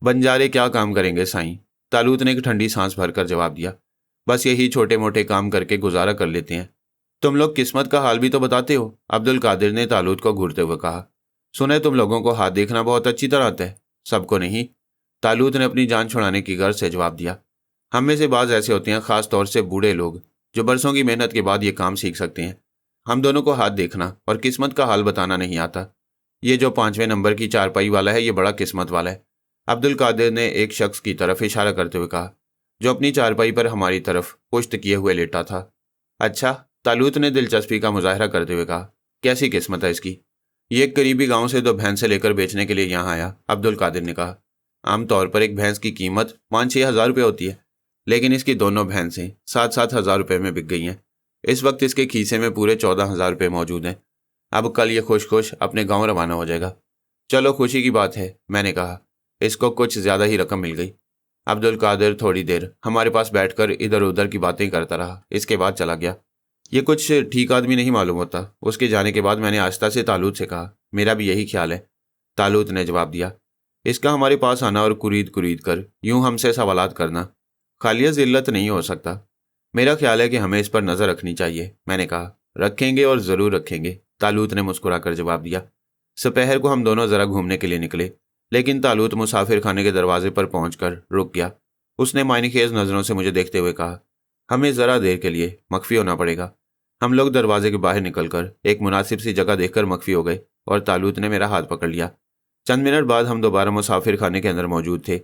بنجارے کیا کام کریں گے سائیں، طالوت نے ایک ٹھنڈی سانس بھر کر جواب دیا۔ بس یہی چھوٹے موٹے کام کر کے گزارا کر لیتے ہیں۔ تم لوگ قسمت کا حال بھی تو بتاتے ہو، عبد القادر نے طالوت کو گھورتے ہوئے کہا۔ سنا ہے تم لوگوں کو ہاتھ دیکھنا بہت اچھی طرح آتا ہے۔ سب کو نہیں، طالوت نے اپنی جان چھڑانے کی غرض سے جواب دیا۔ ہم میں سے بعض ایسے ہوتے ہیں، خاص طور سے بوڑھے لوگ، جو برسوں کی محنت کے بعد یہ کام سیکھ سکتے ہیں۔ ہم دونوں کو ہاتھ دیکھنا اور قسمت کا حال بتانا نہیں آتا۔ یہ جو 5ویں نمبر کی چارپائی والا ہے، یہ بڑا قسمت والا ہے، عبد القادر نے ایک شخص کی طرف اشارہ کرتے ہوئے کہا، جو اپنی چارپائی پر ہماری طرف پشت کیے ہوئے لیٹا تھا۔ اچھا، طالوت نے دلچسپی کا مظاہرہ کرتے ہوئے کہا، کیسی قسمت ہے اس کی؟ یہ ایک قریبی گاؤں سے 2 بھینسیں لے کر بیچنے کے لیے یہاں آیا، عبد القادر نے کہا۔ عام طور پر ایک بھینس کی قیمت 5-6 ہزار روپے ہوتی ہے، لیکن اس کی دونوں بھینسیں 7-7 ہزار روپے میں بک گئی ہیں۔ اس وقت اس کے کھیسے میں پورے 14 ہزار روپے موجود ہیں۔ اب کل یہ خوش اپنے گاؤں روانہ ہو جائے گا۔ چلو، خوشی کی بات ہے، میں نے کہا۔ اس کو کچھ زیادہ ہی رقم مل گئی۔ عبد القادر تھوڑی دیر ہمارے پاس بیٹھ کر ادھر ادھر کی باتیں کرتا رہا، اس کے بعد چلا گیا۔ یہ کچھ ٹھیک آدمی نہیں معلوم ہوتا۔ اس کے جانے کے بعد میں نے آہستہ سے طالوت سے کہا، میرا بھی یہی خیال ہے۔ طالوت نے جواب دیا، اس کا ہمارے پاس آنا اور کرید کر یوں ہم سے سوالات کرنا خالیہ ذلت نہیں ہو سکتا۔ میرا خیال ہے کہ ہمیں اس پر نظر رکھنی چاہیے، میں نے کہا۔ رکھیں گے اور ضرور رکھیں گے، طالوت نے مسکرا کر جواب دیا۔ دوپہر کو ہم دونوں ذرا گھومنے کے لیے نکلے، لیکن طالوت مسافر خانے کے دروازے پر پہنچ کر رک گیا۔ اس نے معنی خیز نظروں سے مجھے دیکھتے ہوئے کہا، ہمیں ذرا دیر کے لیے مخفی ہونا پڑے گا۔ ہم لوگ دروازے کے باہر نکل کر ایک مناسب سی جگہ دیکھ کر مخفی ہو گئے، اور طالوت نے میرا ہاتھ پکڑ لیا۔ چند منٹ بعد ہم دوبارہ مسافر خانے کے اندر موجود تھے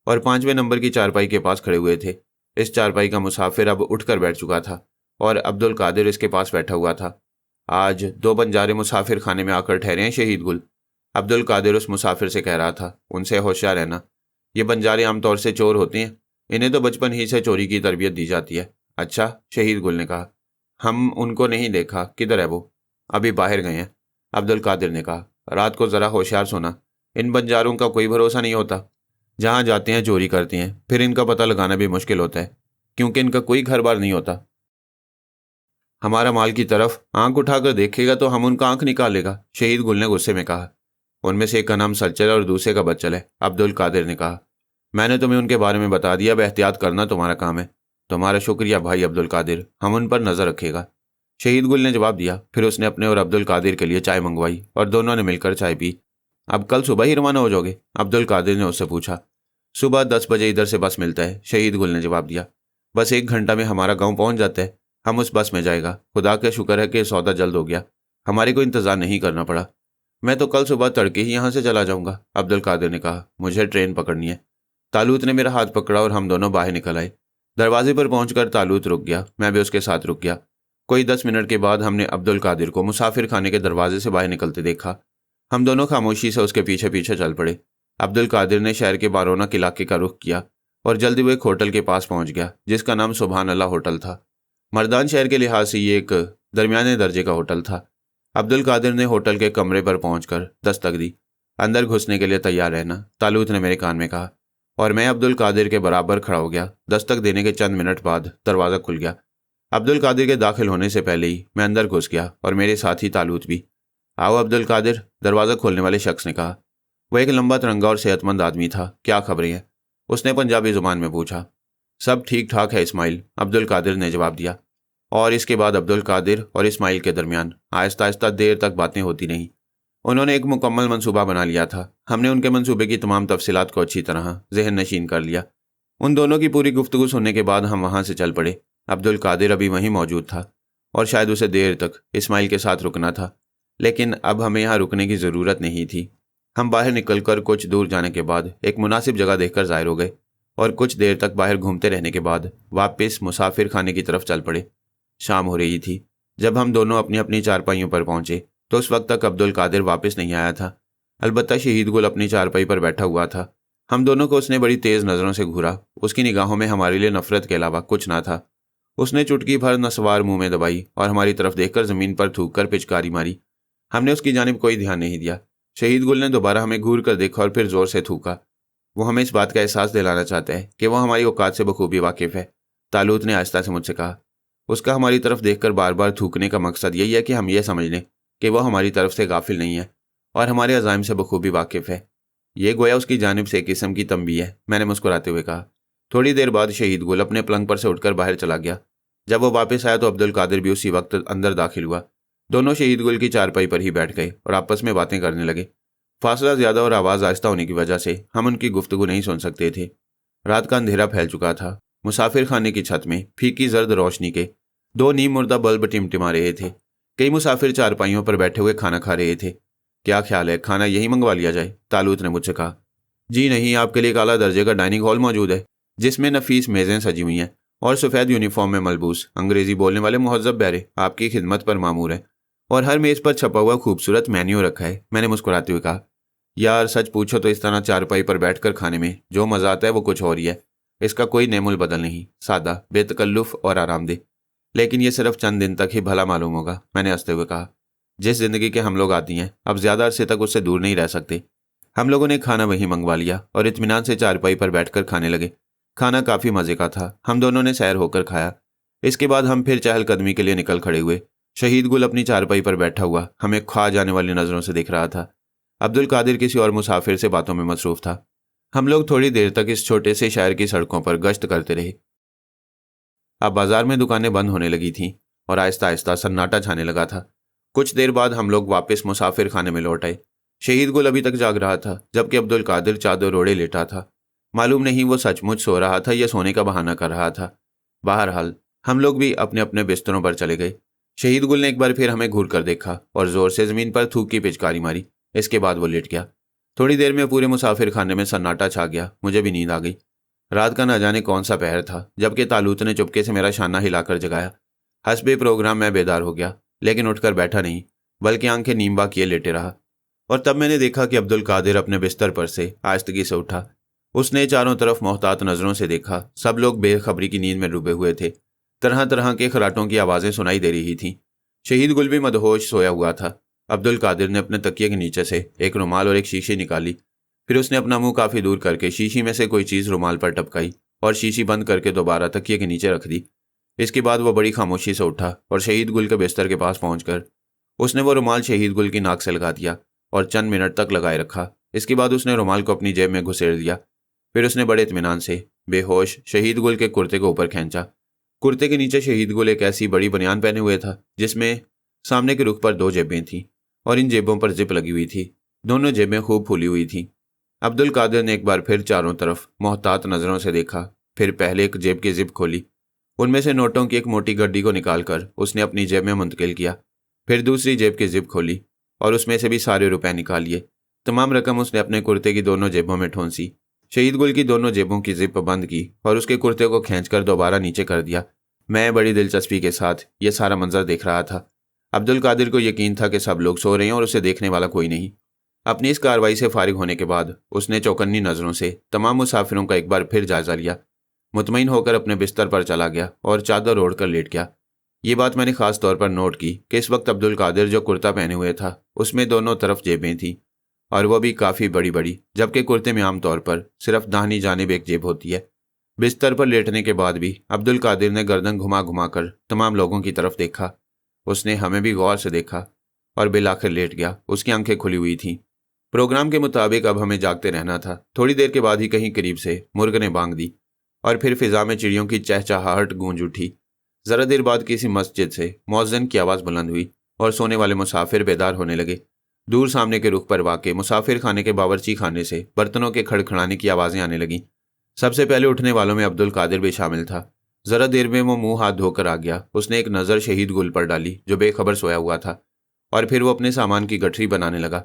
اور 5ویں نمبر کی چارپائی کے پاس کھڑے ہوئے تھے۔ اس چارپائی کا مسافر اب اٹھ کر بیٹھ چکا تھا اور عبد القادر اس کے پاس بیٹھا ہوا تھا۔ آج 2 بنجارے مسافر خانے میں آ کر ٹھہرے ہیں شہید گل، عبد القادر اس مسافر سے کہہ رہا تھا۔ ان سے ہوشیار رہنا، یہ بنجارے عام طور سے چور ہوتے ہیں، انہیں تو بچپن ہی سے چوری کی تربیت دی جاتی ہے۔ اچھا، شہید گل نے کہا، ہم ان کو نہیں دیکھا، کدھر ہے وہ؟ ابھی باہر گئے ہیں، عبد القادر نے کہا۔ رات کو ذرا ہوشیار سونا، ان بنجاروں کا کوئی بھروسہ نہیں ہوتا، جہاں جاتے ہیں چوری کرتے ہیں، پھر ان کا پتہ لگانا بھی مشکل ہوتا ہے، کیونکہ ان کا کوئی گھر بار نہیں ہوتا۔ ہمارا مال کی طرف آنکھ اٹھا کر دیکھے گا تو ہم ان کا آنکھ نکالے گا، شہید گل نے غصے میں کہا۔ ان میں سے ایک کا نام سچل اور دوسرے کا بچل ہے، عبد القادر نے کہا۔ میں نے تمہیں ان کے بارے میں بتا دیا، اب احتیاط کرنا تمہارا کام ہے۔ تمہارا شکریہ بھائی عبد القادر، ہم ان پر نظر رکھے گا، شہید گل نے جواب دیا۔ پھر اس نے اپنے اور عبد القادر کے لیے چائے منگوائی اور دونوں نے مل کر چائے پی۔ اب کل صبح ہی روانہ ہو جاؤ گے؟ عبد القادر نے اس سے پوچھا۔ صبح 10 بجے ادھر سے بس ملتا ہے، شہید گل نے جواب دیا۔ بس 1 گھنٹہ میں ہمارا گاؤں پہنچ جاتا ہے، ہم اس بس میں جائے گا۔ خدا کا شکر ہے کہ سودا جلد ہو گیا، ہمارے کو انتظار نہیں کرنا پڑا۔ میں تو کل صبح تڑکے ہی یہاں سے چلا جاؤں گا، عبد القادر نے کہا۔ مجھے ٹرین پکڑنی ہے۔ طالوت نے میرا ہاتھ پکڑا اور ہم دونوں باہر نکل آئے۔ دروازے پر پہنچ کر طالوت رک گیا، میں بھی اس کے ساتھ رک گیا۔ کوئی 10 منٹ کے بعد ہم نے عبد القادر کو مسافر خانے کے دروازے سے باہر نکلتے دیکھا۔ ہم دونوں خاموشی سے اس کے پیچھے پیچھے چل پڑے۔ عبد القادر نے شہر کے بارونق علاقے کا رخ کیا اور جلدی وہ ایک ہوٹل کے پاس پہنچ گیا جس کا نام سبحان اللہ ہوٹل تھا۔ مردان شہر کے لحاظ سے یہ ایک درمیانے درجے کا ہوٹل تھا۔ عبد القادر نے ہوٹل کے کمرے پر پہنچ کر دستک دی۔ اندر گھسنے کے لیے تیار رہنا، طالوت نے میرے کان میں کہا، اور میں عبد القادر کے برابر کھڑا ہو گیا۔ دستک دینے کے چند منٹ بعد دروازہ کھل گیا۔ عبد القادر کے داخل ہونے سے پہلے ہی میں اندر گھس گیا اور میرے ساتھ ہی طالوت بھی۔ آؤ عبد القادر، دروازہ کھولنے والے شخص نے کہا۔ وہ ایک لمبا ترنگا اور صحت مند آدمی تھا۔ کیا خبریں ہیں؟ اس نے پنجابی زبان میں پوچھا۔ سب ٹھیک ٹھاک ہے اسماعیل، عبد القادر نے جواب دیا۔ اور اس کے بعد عبد القادر اور اسماعیل کے درمیان آہستہ آہستہ دیر تک باتیں ہوتی رہیں۔ انہوں نے ایک مکمل منصوبہ بنا لیا تھا۔ ہم نے ان کے منصوبے کی تمام تفصیلات کو اچھی طرح ذہن نشین کر لیا۔ ان دونوں کی پوری گفتگو سننے کے بعد ہم وہاں سے چل پڑے۔ عبد القادر ابھی وہیں موجود تھا اور شاید اسے دیر تک اسماعیل کے ساتھ رکنا تھا، لیکن اب ہمیں یہاں رکنے کی ضرورت نہیں تھی۔ ہم باہر نکل کر کچھ دور جانے کے بعد ایک مناسب جگہ دیکھ کر ظاہر ہو گئے۔ اور کچھ دیر تک باہر گھومتے رہنے کے بعد واپس مسافر خانے کی طرف چل پڑے۔ شام ہو رہی تھی جب ہم دونوں اپنی اپنی چارپائیوں پر پہنچے تو اس وقت تک عبدالقادر واپس نہیں آیا تھا۔ البتہ شہید گل اپنی چارپائی پر بیٹھا ہوا تھا۔ ہم دونوں کو اس نے بڑی تیز نظروں سے گھورا۔ اس کی نگاہوں میں ہمارے لیے نفرت کے علاوہ کچھ نہ تھا۔ اس نے چٹکی بھر نسوار منہ میں دبائی اور ہماری طرف دیکھ کر زمین پر تھوک کر پچکاری ماری۔ ہم نے اس کی جانب کوئی دھیان نہیں دیا۔ شہید گل نے دوبارہ ہمیں گھور کر دیکھا اور پھر زور سے تھوکا۔ وہ ہمیں اس بات کا احساس دلانا چاہتا ہے کہ وہ ہماری اوقات سے بخوبی واقف ہے، طالوت نے آہستہ سے مجھ سے کہا۔ اس کا ہماری طرف دیکھ کر بار بار تھوکنے کا مقصد یہی ہے کہ ہم یہ سمجھ لیں کہ وہ ہماری طرف سے غافل نہیں ہے اور ہمارے عزائم سے بخوبی واقف ہے۔ یہ گویا اس کی جانب سے ایک قسم کی تنبیہ ہے، میں نے مسکراتے ہوئے کہا۔ تھوڑی دیر بعد شہید گل اپنے پلنگ پر سے اٹھ کر باہر چلا گیا۔ جب وہ واپس آیا تو عبدالقادر بھی اسی وقت اندر داخل ہوا۔ دونوں شہید گل کی چارپائی پر ہی بیٹھ گئے اور آپس میں باتیں کرنے لگے۔ فاصلہ زیادہ اور آواز آہستہ ہونے کی وجہ سے ہم ان کی گفتگو نہیں سن سکتے تھے۔ رات کا اندھیرا پھیل چکا تھا۔ مسافر خانے کی چھت میں پھیکی زرد روشنی کے 2 نیم مردہ بلب ٹمٹما رہے تھے۔ کئی مسافر چارپائیوں پر بیٹھے ہوئے کھانا کھا رہے تھے۔ کیا خیال ہے کھانا یہی منگوا لیا جائے؟ طالوت نے مجھ سے کہا۔ جی نہیں، آپ کے لیے ایک اعلیٰ درجے کا ڈائننگ ہال موجود ہے جس میں نفیس میزیں سجی ہوئی ہیں اور سفید یونیفارم میں ملبوس انگریزی بولنے والے مہذب بہرے آپ کی خدمت پر مامور ہیں، اور ہر میز پر چھپا ہوا خوبصورت مینیو رکھا ہے، میں نے مسکراتے ہوئے کہا۔ یار سچ پوچھو تو اس طرح چارپائی پر بیٹھ کر کھانے میں جو مزہ آتا ہے وہ کچھ اور ہی ہے۔ اس کا کوئی نعم البدل نہیں، سادہ، بے تکلف اور آرام دہ۔ لیکن یہ صرف چند دن تک ہی بھلا معلوم ہوگا، میں نے ہنستے ہوئے کہا۔ جس زندگی کے ہم لوگ آتی ہیں اب زیادہ عرصے تک اس سے دور نہیں رہ سکتے۔ ہم لوگوں نے کھانا وہیں منگوا لیا اور اطمینان سے چارپائی پر بیٹھ کر کھانے لگے۔ کھانا کافی مزے کا تھا، ہم دونوں نے سیر ہو کر کھایا۔ اس کے بعد ہم پھر چہل قدمی کے لیے نکل کھڑے ہوئے۔ شہید گل اپنی چارپائی پر بیٹھا ہوا ہمیں کھا جانے والی نظروں سے دیکھ رہا تھا۔ عبدالقادر کسی اور مسافر سے باتوں میں مصروف تھا۔ ہم لوگ تھوڑی دیر تک اس چھوٹے سے شہر کی سڑکوں پر گشت کرتے رہے۔ اب بازار میں دکانیں بند ہونے لگی تھیں اور آہستہ آہستہ سناٹا چھانے لگا تھا۔ کچھ دیر بعد ہم لوگ واپس مسافر خانے میں لوٹ آئے۔ شہید گل ابھی تک جاگ رہا تھا جبکہ عبدالقادر چادر اوڑھے لیٹا تھا۔ معلوم نہیں وہ سچ مچ سو رہا تھا یا سونے کا بہانہ کر رہا تھا۔ بہرحال ہم لوگ بھی اپنے اپنے بستروں پر چلے گئے۔ شہید گل نے ایک بار پھر ہمیں گھور کر دیکھا اور زور سے زمین پر تھوک کی پچکاری ماری۔ اس کے بعد وہ لیٹ گیا۔ تھوڑی دیر میں پورے مسافر خانے میں سناٹا چھا گیا۔ مجھے بھی نیند آ گئی۔ رات کا نہ جانے کون سا پہر تھا جبکہ طالوت نے چپکے سے میرا شانہ ہلا کر جگایا۔ حسب پروگرام میں بیدار ہو گیا، لیکن اٹھ کر بیٹھا نہیں بلکہ آنکھیں نیمبا کیے لیٹے رہا۔ اور تب میں نے دیکھا کہ عبدالقادر اپنے بستر پر سے آہستگی سے اٹھا۔ اس نے چاروں طرف محتاط نظروں سے دیکھا۔ سب لوگ بے خبری کی نیند میں ڈوبے ہوئے تھے۔ طرح طرح کے خراٹوں کی آوازیں سنائی دے رہی تھیں۔ شہید گل بھی مدہوش سویا ہوا تھا۔ عبدالقادر نے اپنے تکیے کے نیچے سے ایک رومال اور ایک شیشی نکالی۔ پھر اس نے اپنا منہ کافی دور کر کے شیشی میں سے کوئی چیز رومال پر ٹپکائی اور شیشی بند کر کے دوبارہ تکیے کے نیچے رکھ دی۔ اس کے بعد وہ بڑی خاموشی سے اٹھا اور شہید گل کے بستر کے پاس پہنچ کر اس نے وہ رومال شہید گل کی ناک سے لگا دیا اور چند منٹ تک لگائے رکھا۔ اس کے بعد اس نے رومال کو اپنی جیب میں گھسیڑ دیا۔ پھر اس نے بڑے اطمینان سے بے ہوش شہید گل کے کرتے کو اوپر کھینچا۔ کرتے کے نیچے شہید گل ایک ایسی بڑی بنیان پہنے ہوئے تھا جس میں سامنے کے رخ پر 2 جیبیں تھیں اور ان جیبوں پر زپ لگی ہوئی تھی۔ دونوں جیبیں خوب پھولی ہوئی تھیں۔ عبدالقادر نے ایک بار پھر چاروں طرف محتاط نظروں سے دیکھا، پھر پہلے ایک جیب کی زپ کھولی۔ ان میں سے نوٹوں کی ایک موٹی گڈی کو نکال کر اس نے اپنی جیب میں منتقل کیا۔ پھر دوسری جیب کی زپ کھولی اور اس میں سے بھی سارے روپے نکال لیے۔ تمام رقم اس نے اپنے کرتے کی دونوں جیبوں میں ٹھونسی۔ شہید گل کی دونوں جیبوں کی زپ بند کی اور اس کے کرتے کو کھینچ کر دوبارہ نیچے کر دیا۔ میں بڑی دلچسپی کے ساتھ یہ سارا منظر دیکھ رہا تھا۔ عبدالقادر کو یقین تھا کہ سب لوگ سو رہے ہیں اور اسے دیکھنے والا کوئی نہیں۔ اپنی اس کارروائی سے فارغ ہونے کے بعد اس نے چوکنی نظروں سے تمام مسافروں کا ایک بار پھر جائزہ لیا، مطمئن ہو کر اپنے بستر پر چلا گیا اور چادر اوڑھ کر لیٹ گیا۔ یہ بات میں نے خاص طور پر نوٹ کی کہ اس وقت عبدالقادر جو کرتا پہنے ہوئے تھا اس میں دونوں طرف جیبیں تھیں اور وہ بھی کافی بڑی بڑی، جبکہ کرتے میں عام طور پر صرف داہنی جانب ایک جیب ہوتی ہے۔ بستر پر لیٹنے کے بعد بھی عبدالقادر نے گردن گھما گھما کر تمام لوگوں کی طرف دیکھا۔ اس نے ہمیں بھی غور سے دیکھا اور بالآخر لیٹ گیا۔ اس کی آنکھیں کھلی ہوئی تھیں۔ پروگرام کے مطابق اب ہمیں جاگتے رہنا تھا۔ تھوڑی دیر کے بعد ہی کہیں قریب سے مرغ نے بانگ دی اور پھر فضا میں چڑیوں کی چہچہاہٹ گونج اٹھی۔ ذرا دیر بعد کسی مسجد سے مؤذن کی آواز بلند ہوئی اور سونے والے مسافر بیدار ہونے لگے۔ دور سامنے کے رخ پر واقع مسافر خانے کے باورچی خانے سے برتنوں کے کھڑکھڑانے کی آوازیں آنے لگیں۔ سب سے پہلے اٹھنے والوں میں عبدالقادر بھی شامل تھا۔ ذرا دیر میں وہ منہ ہاتھ دھو کر آ گیا۔ اس نے ایک نظر شہید گل پر ڈالی جو بے خبر سویا ہوا تھا اور پھر وہ اپنے سامان کی گٹھری بنانے لگا۔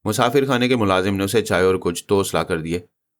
مسافر خانے کے ملازم نے اسے چائے اور کچھ توست لا کر دیے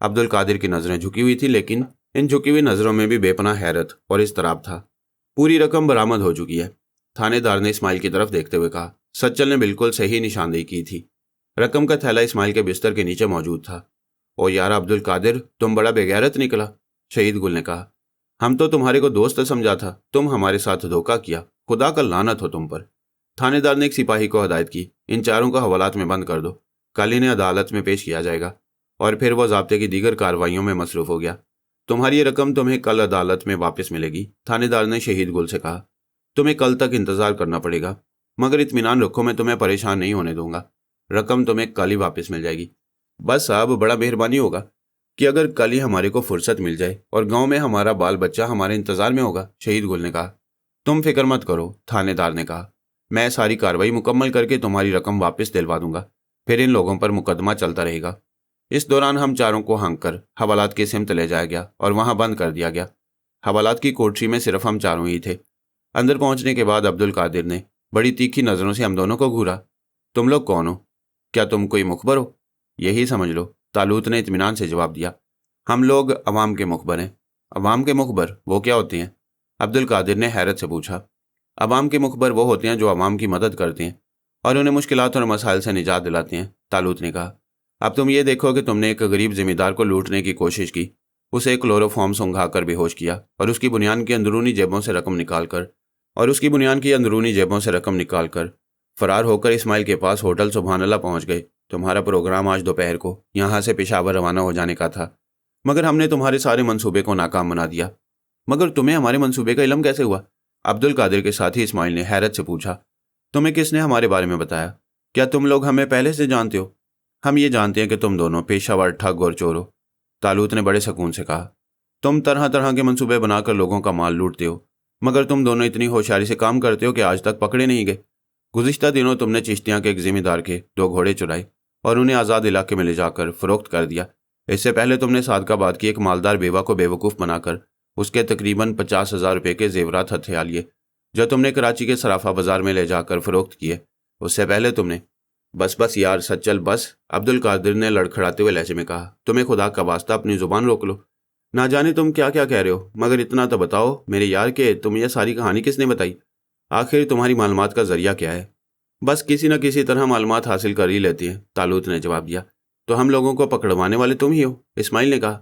عبد القادر کی نظریں جھکی ہوئی تھی، لیکن ان جھکی ہوئی نظروں میں بھی بے پناہ حیرت اور اضطراب تھا۔ پوری رقم برآمد ہو چکی ہے، تھانے دار نے اسماعیل کی طرف دیکھتے ہوئے کہا۔ سچل نے بالکل صحیح نشاندہی کی تھی۔ رقم کا تھیلا اسماعیل کے بستر کے نیچے موجود تھا۔ او یار عبد القادر، تم بڑا بے غیرت نکلا، شہید گل نے کہا۔ ہم تو تمہارے کو دوست سمجھا تھا، تم ہمارے ساتھ دھوکہ کیا، خدا کا لعنت ہو تم پر۔ تھانے دار نے ایک سپاہی کو ہدایت کی، ان چاروں کو حوالات میں بند کر دو، کل انہیں عدالت میں پیش کیا جائے گا۔ اور پھر وہ ضابطے کی دیگر کارروائیوں میں مصروف ہو گیا۔ تمہاری یہ رقم تمہیں کل عدالت میں واپس ملے گی، تھانے دار نے شہید گل سے کہا۔ تمہیں کل تک انتظار کرنا پڑے گا، مگر اطمینان رکھو میں تمہیں پریشان نہیں ہونے دوں گا، رقم تمہیں کل ہی واپس مل جائے گی۔ بس صاحب، بڑا مہربانی ہوگا کہ اگر کل ہی ہمارے کو فرصت مل جائے اور گاؤں میں ہمارا بال بچہ ہمارے انتظار میں ہوگا، شہید گل نے کہا۔ تم فکر مت کرو، تھانے دار نے کہا، میں ساری کارروائی مکمل کر کے تمہاری رقم واپس دلوا دوں گا، پھر ان لوگوں پر مقدمہ چلتا رہے گا۔ اس دوران ہم چاروں کو ہانک کر حوالات کی سمت لے جایا گیا اور وہاں بند کر دیا گیا۔ حوالات کی کوٹری میں صرف ہم چاروں ہی تھے۔ اندر پہنچنے کے بعد عبد القادر نے بڑی تیکھی نظروں سے ہم دونوں کو گھورا۔ تم لوگ کون ہو؟ کیا تم کوئی مخبر ہو؟ یہی سمجھ لو، طالوت نے اطمینان سے جواب دیا۔ ہم لوگ عوام کے مخبر ہیں۔ عوام کے مخبر وہ کیا ہوتے ہیں؟ عبد القادر نے حیرت سے پوچھا۔ عوام کے مخبر وہ ہوتے ہیں جو عوام کی مدد کرتے ہیں اور انہیں مشکلات اور مسائل سے نجات دلاتے ہیں، طالوت نے کہا۔ اب تم یہ دیکھو کہ تم نے ایک غریب ذمہ دار کو لوٹنے کی کوشش کی، اسے کلوروفارم سنگھا کر بے ہوش کیا اور اس کی بنیاد کی اندرونی جیبوں سے رقم نکال کر فرار ہو کر اسماعیل کے پاس ہوٹل سبحان اللہ پہنچ گئے۔ تمہارا پروگرام آج دوپہر کو یہاں سے پشاور روانہ ہو جانے کا تھا، مگر ہم نے تمہارے سارے منصوبے کو ناکام بنا دیا۔ مگر تمہیں ہمارے منصوبے کا علم کیسے ہوا؟ عبد القادر کے ساتھی اسماعیل نے حیرت سے پوچھا۔ تمہیں کس نے ہمارے بارے میں بتایا؟ کیا تم لوگ ہمیں پہلے سے جانتے ہو؟ ہم یہ جانتے ہیں کہ تم دونوں پیشہ ور ٹھگ اور چور ہو، طالوت نے بڑے سکون سے کہا۔ تم طرح طرح کے منصوبے بنا کر لوگوں کا مال لوٹتے ہو، مگر تم دونوں اتنی ہوشیاری سے کام کرتے ہو کہ آج تک پکڑے نہیں گئے۔ گزشتہ دنوں تم نے چشتیاں کے ایک ذمہ دار کے 2 گھوڑے چرائے اور انہیں آزاد علاقے میں لے جا کر فروخت کر دیا۔ اس سے پہلے تم نے صادق آباد کی ایک مالدار بیوہ کو بیوقوف بنا کر اس کے تقریباً 50,000 روپے کے زیورات ہتھیا لیے، جو تم نے کراچی کے صرافہ بازار میں لے جا کر فروخت کیے۔ اس سے پہلے تم نے بس یار سچل بس، عبد القادر نے لڑکھڑاتے ہوئے لہجے میں کہا۔ تمہیں خدا کا واسطہ اپنی زبان روک لو، نہ جانے تم کیا کیا کہہ رہے ہو، مگر اتنا تو بتاؤ میرے یار کہ تم یہ ساری کہانی کس نے بتائی؟ آخر تمہاری معلومات کا ذریعہ کیا ہے؟ بس کسی نہ کسی طرح معلومات حاصل کر ہی لیتی ہیں، طالوت نے جواب دیا۔ تو ہم لوگوں کو پکڑوانے والے تم ہی ہو، اسماعیل نے کہا۔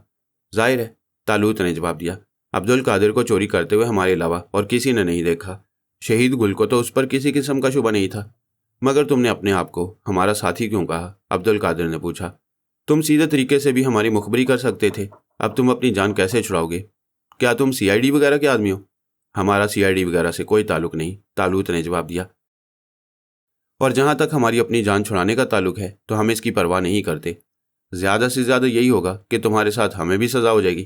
ظاہر ہے، طالوت نے جواب دیا۔ عبد القادر کو چوری کرتے ہوئے ہمارے علاوہ اور کسی نے نہیں دیکھا۔ شہید گل کو تو اس پر کسی قسم کا شبہ نہیں تھا، مگر تم نے اپنے آپ کو ہمارا ساتھی کیوں کہا؟ عبد القادر نے پوچھا۔ تم سیدھے طریقے سے بھی ہماری مخبری کر سکتے تھے، اب تم اپنی جان کیسے چھڑاؤ گے؟ کیا تم CID وغیرہ کے آدمی ہو؟ ہمارا CID وغیرہ سے کوئی تعلق نہیں، طالوت نے جواب دیا۔ اور جہاں تک ہماری اپنی جان چھڑانے کا تعلق ہے تو ہم اس کی پرواہ نہیں کرتے۔ زیادہ سے زیادہ یہی ہوگا کہ تمہارے ساتھ ہمیں بھی سزا ہو جائے گی،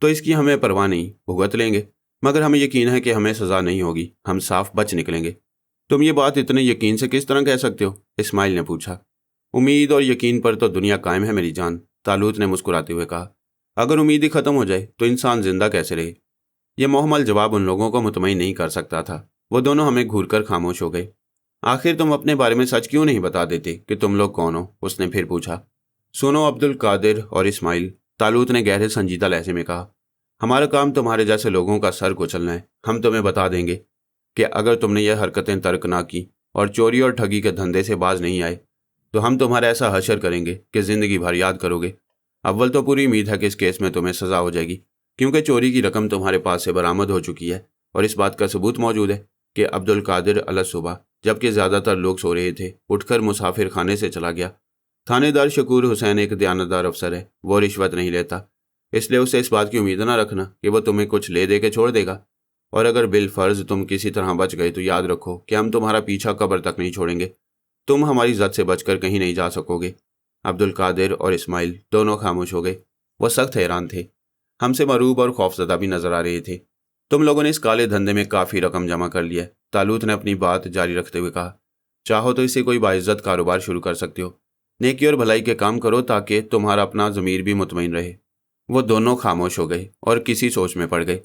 تو اس کی ہمیں پرواہ نہیں، بھگت لیں گے، مگر ہمیں یقین ہے کہ ہمیں سزا نہیں ہوگی، ہم صاف بچ نکلیں گے۔ تم یہ بات اتنے یقین سے کس طرح کہہ سکتے ہو؟ اسماعیل نے پوچھا۔ امید اور یقین پر تو دنیا قائم ہے میری جان، طالوت نے مسکراتے ہوئے کہا۔ اگر امید ہی ختم ہو جائے تو انسان زندہ کیسے رہے؟ یہ محمل جواب ان لوگوں کو مطمئن نہیں کر سکتا تھا۔ وہ دونوں ہمیں گھور کر خاموش ہو گئے۔ آخر تم اپنے بارے میں سچ کیوں نہیں بتا دیتے کہ تم لوگ کون ہو؟ اس نے پھر پوچھا۔ سنو عبد القادر اور اسماعیل، طالوت نے گہرے سنجیدہ لہجے میں کہا، ہمارا کام تمہارے جیسے لوگوں کا سر کچلنا ہے۔ ہم تمہیں بتا دیں گے کہ اگر تم نے یہ حرکتیں ترک نہ کی اور چوری اور ٹھگی کے دھندے سے باز نہیں آئے تو ہم تمہارا ایسا حشر کریں گے کہ زندگی بھر یاد کرو گے۔ اول تو پوری امید ہے کہ اس کیس میں تمہیں سزا ہو جائے گی، کیونکہ چوری کی رقم تمہارے پاس سے برآمد ہو چکی ہے اور اس بات کا ثبوت موجود ہے کہ عبد القادر صبح جبکہ زیادہ تر لوگ سو رہے تھے اٹھ کر مسافر خانے سے چلا گیا۔ تھانے دار شکور حسین ایک دیانتدار افسر ہے، وہ رشوت نہیں لیتا، اس لیے اسے اس بات کی امید نہ رکھنا کہ وہ تمہیں کچھ لے دے کے چھوڑ دے گا، اور اگر بالفرض تم کسی طرح بچ گئے تو یاد رکھو کہ ہم تمہارا پیچھا قبر تک نہیں چھوڑیں گے، تم ہماری زد سے بچ کر کہیں نہیں جا سکو گے۔ عبد القادر اور اسماعیل دونوں خاموش ہو گئے، وہ سخت حیران تھے، ہم سے مروب اور خوفزدہ بھی نظر آ رہے تھے۔ تم لوگوں نے اس کالے دھندے میں کافی رقم جمع کر لی ہے، طالوت نے اپنی بات جاری رکھتے ہوئے کہا۔ چاہو تو اسے کوئی باعزت کاروبار شروع کر سکتے ہو، نیکی اور بھلائی کے کام کرو تاکہ تمہارا اپنا ضمیر بھی مطمئن رہے۔ وہ دونوں خاموش ہو گئے اور کسی سوچ میں پڑ گئے۔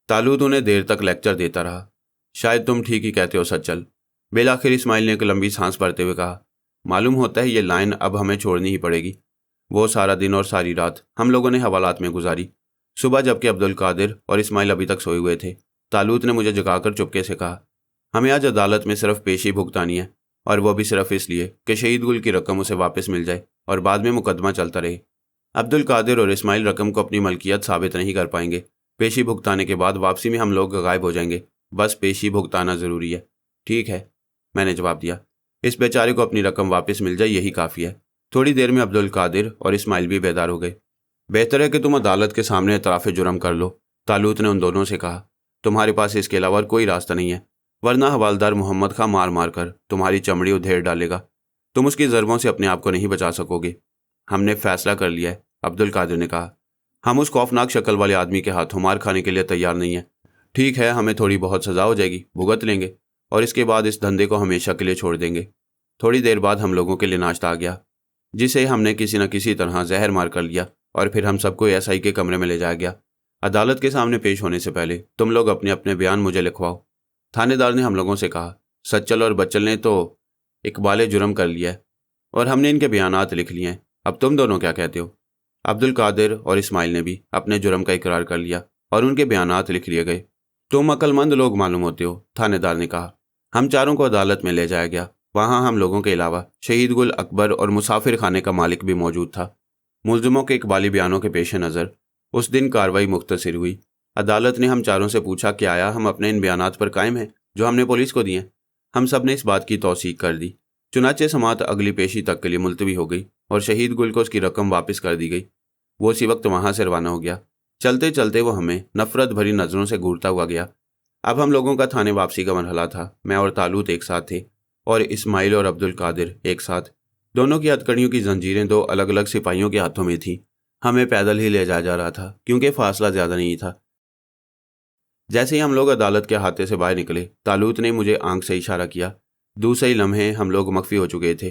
طالوت انہیں دیر تک لیکچر دیتا رہا۔ شاید تم ٹھیک ہی کہتے ہو سچل، بالآخر اسماعیل نے ایک لمبی سانس بھرتے ہوئے کہا۔ معلوم ہوتا ہے یہ لائن اب ہمیں چھوڑنی ہی پڑے گی، وہ سارا دن اور ساری رات ہم لوگوں نے حوالات میں گزاری۔ صبح جبکہ عبد القادر اور اسماعیل ابھی تک سوئے ہوئے تھے، طالوت نے مجھے جگا کر چپکے سے کہا، ہمیں آج عدالت میں صرف پیشی بھگتانی ہے، اور وہ بھی صرف اس لیے کہ شہید گل کی رقم اسے واپس مل جائے اور بعد میں مقدمہ چلتا رہے۔ عبد القادر اور اسماعیل رقم کو اپنی ملکیت ثابت نہیں کر پائیں گے۔ پیشی بھگتانے کے بعد واپسی میں ہم لوگ غائب ہو جائیں گے، بس پیشی بھگتانا ضروری ہے۔ ٹھیک ہے، میں نے جواب دیا، اس بیچارے کو اپنی رقم واپس مل جائے یہی کافی ہے۔ تھوڑی دیر میں عبد القادر اور اسماعیل بھی بیدار ہو گئے۔ بہتر ہے کہ تم عدالت کے سامنے اعتراف جرم کر لو، طالوت نے ان دونوں سے کہا، تمہارے پاس اس کے علاوہ کوئی راستہ نہیں ہے، ورنہ حوالدار محمد خاں مار مار کر تمہاری چمڑی ادھیڑ ڈالے گا، تم اس کی ضربوں سے اپنے آپ کو نہیں بچا سکو گے۔ ہم نے فیصلہ کر لیا ہے، عبد القادر نے کہا، ہم اس خوفناک شکل والے آدمی کے ہاتھوں مار کھانے کے لیے تیار نہیں ہیں۔ ٹھیک ہے، ہمیں تھوڑی بہت سزا ہو جائے گی، بھگت لیں گے، اور اس کے بعد اس دھندے کو ہمیشہ کے لیے چھوڑ دیں گے۔ تھوڑی دیر بعد ہم لوگوں کے لیے ناشتہ آ گیا، جسے ہم نے کسی نہ کسی طرح زہر مار کر لیا، اور پھر ہم سب کو ایس آئی کے کمرے میں لے جایا گیا۔ عدالت کے سامنے پیش ہونے سے پہلے تم لوگ اپنے اپنے بیان مجھے لکھواؤ۔ تھانے دار نے ہم لوگوں سے کہا، سچل اور بچل نے تو اقبال جرم کر لیا ہے، اور ہم نے ان کے بیانات لکھ لیے ہیں، اب تم دونوں کیا کہتے ہو؟ عبد القادر اور اسماعیل نے بھی اپنے جرم کا اقرار کر لیا اور ان کے بیانات لکھ لیے گئے۔ تم عقل مند لوگ معلوم ہوتے ہو، تھانے دار نے کہا۔ ہم چاروں کو عدالت میں لے جایا گیا۔ وہاں ہم لوگوں کے علاوہ شہید گل اکبر اور مسافر خانے کا مالک بھی موجود تھا۔ ملزموں کے اقبالی بیانوں کے پیش نظر اس دن کارروائی مختصر ہوئی۔ عدالت نے ہم چاروں سے پوچھا کہ آیا ہم اپنے ان بیانات پر قائم ہیں جو ہم نے پولیس کو دیے ہیں۔ ہم سب نے اس بات کی توثیق کر دی۔ چنانچہ سماعت اگلی پیشی تک کے لیے ملتوی ہو گئی اور شہید گل کو اس کی رقم واپس کر دی گئی۔ وہ اسی وقت وہاں سے روانہ ہو گیا۔ چلتے چلتے وہ ہمیں نفرت بھری نظروں سے گھورتا ہوا گیا۔ اب ہم لوگوں کا تھانے واپسی کا مرحلہ تھا۔ میں اور طالوت ایک ساتھ تھے، اور اسماعیل اور عبد القادر ایک ساتھ۔ دونوں کی ہتھکڑیوں کی زنجیریں دو الگ الگ سپاہیوں کے ہاتھوں میں تھیں۔ ہمیں پیدل ہی لے جایا جا رہا تھا کیونکہ فاصلہ زیادہ نہیں تھا۔ جیسے ہی ہم لوگ عدالت کے احاطے سے باہر نکلے، طالوت نے مجھے آنکھ سے اشارہ کیا۔ دوسرے لمحے ہم لوگ مخفی ہو چکے تھے۔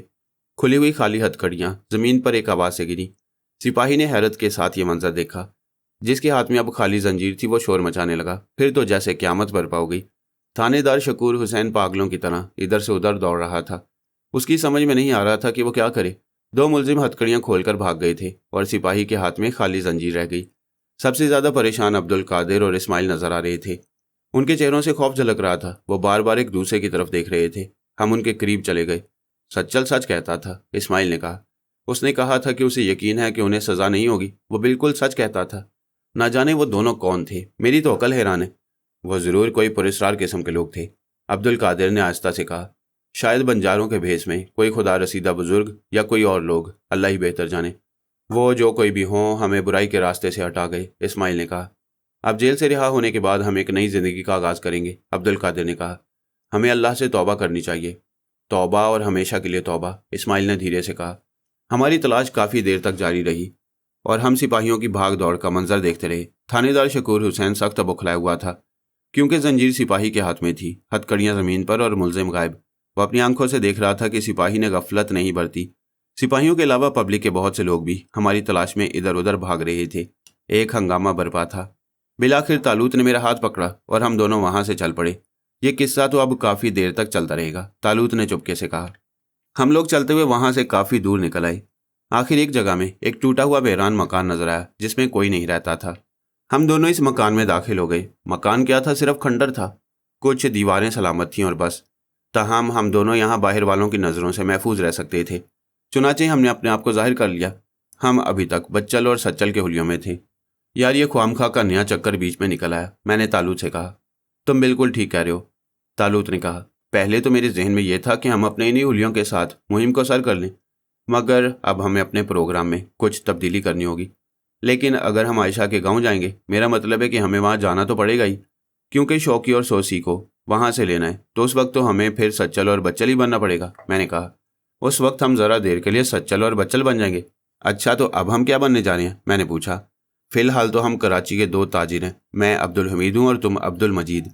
کھلی ہوئی خالی ہتھکڑیاں زمین پر ایک آواز سے گری۔ سپاہی نے حیرت کے ساتھ یہ منظر دیکھا۔ جس کے ہاتھ میں اب خالی زنجیر تھی وہ شور مچانے لگا، پھر تو جیسے قیامت برپا ہو گئی۔ تھانے دار شکور حسین پاگلوں کی طرح ادھر سے ادھر دوڑ رہا تھا۔ اس کی سمجھ میں نہیں آ رہا تھا کہ وہ کیا کرے۔ دو ملزم ہتھکڑیاں کھول کر بھاگ گئے تھے اور سپاہی کے ہاتھ میں خالی زنجیر رہ گئی۔ سب سے زیادہ پریشان عبد القادر اور اسماعیل نظر آ رہے تھے۔ ان کے چہروں سے خوف جھلک رہا تھا۔ وہ بار بار ایک دوسرے کی طرف دیکھ رہے تھے۔ ہم ان کے قریب چلے گئے۔ سچل سچ کہتا تھا، اسماعیل نے کہا۔ اس نے کہا تھا کہ اسے یقین ہے کہ انہیں سزا نہیں ہوگی۔ وہ بالکل سچ کہتا تھا۔ نہ جانے وہ دونوں کون تھے، میری تو عقل حیران ہے۔ وہ ضرور کوئی پراسرار قسم کے لوگ تھے، عبد القادر نے آہستہ سے کہا۔ شاید بنجاروں کے بھیس میں کوئی خدا رسیدہ بزرگ یا کوئی اور لوگ، اللہ ہی بہتر جانے۔ وہ جو کوئی بھی ہوں، ہمیں برائی کے راستے سے ہٹا گئے، اسماعیل نے کہا۔ اب جیل سے رہا ہونے کے بعد ہم ایک نئی زندگی کا آغاز کریں گے، عبد القادر نے کہا۔ ہمیں اللہ سے توبہ کرنی چاہیے۔ توبہ اور ہمیشہ کے لیے توبہ، اسماعیل نے دھیرے سے کہا۔ ہماری تلاش کافی دیر تک جاری رہی اور ہم سپاہیوں کی بھاگ دوڑ کا منظر دیکھتے رہے۔ تھانے دار شکور حسین سخت بوکھلایا ہوا تھا کیونکہ زنجیر سپاہی کے ہاتھ میں تھی، ہتھکڑیاں زمین پر اور ملزم غائب۔ وہ اپنی آنکھوں سے دیکھ رہا تھا کہ سپاہی نے غفلت نہیں برتی۔ سپاہیوں کے علاوہ پبلک کے بہت سے لوگ بھی ہماری تلاش میں ادھر ادھر بھاگ رہے تھے۔ ایک ہنگامہ برپا تھا۔ بالآخر طالوت نے میرا ہاتھ پکڑا اور ہم دونوں وہاں سے چل پڑے۔ یہ قصہ تو اب کافی دیر تک چلتا رہے گا، طالوت نے چپکے سے کہا۔ ہم لوگ چلتے ہوئے وہاں سے کافی دور نکل آئے۔ آخر ایک جگہ میں ایک ٹوٹا ہوا ویران مکان نظر آیا جس میں کوئی نہیں رہتا تھا۔ ہم دونوں اس مکان میں داخل ہو گئے۔ مکان کیا تھا، صرف کھنڈر تھا، کچھ دیواریں سلامت تھیں اور بس۔ تاہم ہم دونوں یہاں باہر والوں کی نظروں سے محفوظ رہ سکتے تھے۔ چنانچہ ہم نے اپنے آپ کو ظاہر کر لیا۔ ہم ابھی تک بچل اور سچل کے حلیوں میں تھے۔ یار یہ خواہ کا نیا چکر بیچ میں نکل آیا، میں نے طالوت سے کہا۔ تم بالکل ٹھیک کہہ رہے ہو، طالوت نے کہا۔ پہلے تو میرے ذہن میں یہ تھا کہ ہم اپنے انہی حلیوں کے ساتھ مہم کو سر کر لیں، مگر اب ہمیں اپنے پروگرام میں کچھ تبدیلی کرنی ہوگی۔ لیکن اگر ہم عائشہ کے گاؤں جائیں گے، میرا مطلب ہے کہ ہمیں وہاں جانا تو پڑے گا ہی، کیونکہ شوقی اور سوسی کو وہاں سے لینا ہے، تو اس وقت تو ہمیں پھر سچل اور بچل ہی بننا پڑے گا، میں نے کہا۔ اس وقت ہم ذرا دیر کے لیے سچل اور بچل بن جائیں گے۔ اچھا تو اب ہم کیا بننے جا رہے ہیں، میں نے پوچھا۔ فی الحال تو ہم کراچی کے دو تاجر ہیں، میں عبد الحمید ہوں اور تم عبد المجید۔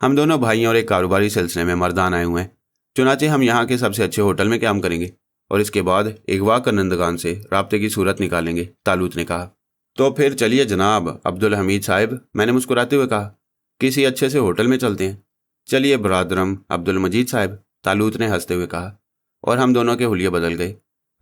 ہم دونوں بھائی اور ایک کاروباری سلسلے میں مردان آئے ہوئے ہیں۔ چنانچہ ہم یہاں کے سب سے اچھے ہوٹل میں قیام کریں گے اور اس کے بعد اغوا کنندگان سے رابطے کی صورت نکالیں گے، طالوت نے کہا۔ تو پھر چلیے جناب عبد الحمید صاحب، میں نے مسکراتے ہوئے کہا، کسی اچھے سے ہوٹل میں چلتے ہیں۔ چلیے برادرم عبد المجید صاحب، طالوت نے ہنستے ہوئے کہا، اور ہم دونوں کے حلیے بدل گئے۔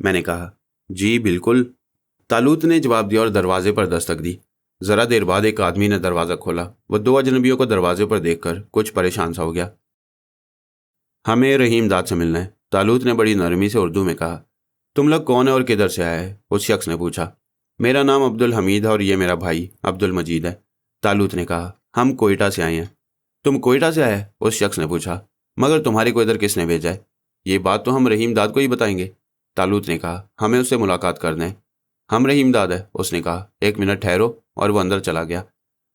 میں نے کہا۔ جی بالکل، طالوت نے جواب دیا اور دروازے پر دستک دی۔ ذرا دیر بعد ایک آدمی نے دروازہ کھولا۔ وہ دو اجنبیوں کو دروازے پر دیکھ کر کچھ پریشان سا ہو گیا۔ ہمیں رحیم داد سے ملنا ہے، طالوت نے بڑی نرمی سے اردو میں کہا۔ تم لوگ کون ہیں اور کدھر سے آئے ہیں؟ اس شخص نے پوچھا۔ میرا نام عبدالحمید ہے اور یہ میرا بھائی عبدالمجید ہے، طالوت نے کہا۔ ہم کوئٹہ سے آئے ہیں۔ تم کوئٹہ سے آئے؟ اس شخص نے پوچھا۔ مگر تمہارے کو ادھر کس نے بھیجا ہے؟ یہ بات تو ہم رحیم داد کو ہی بتائیں گے، طالوت نے کہا۔ ہمیں اس سے ملاقات کرنا ہے۔ ہم رحیم داد ہے، اس نے کہا۔ ایک منٹ ٹھہرو، اور وہ اندر چلا گیا۔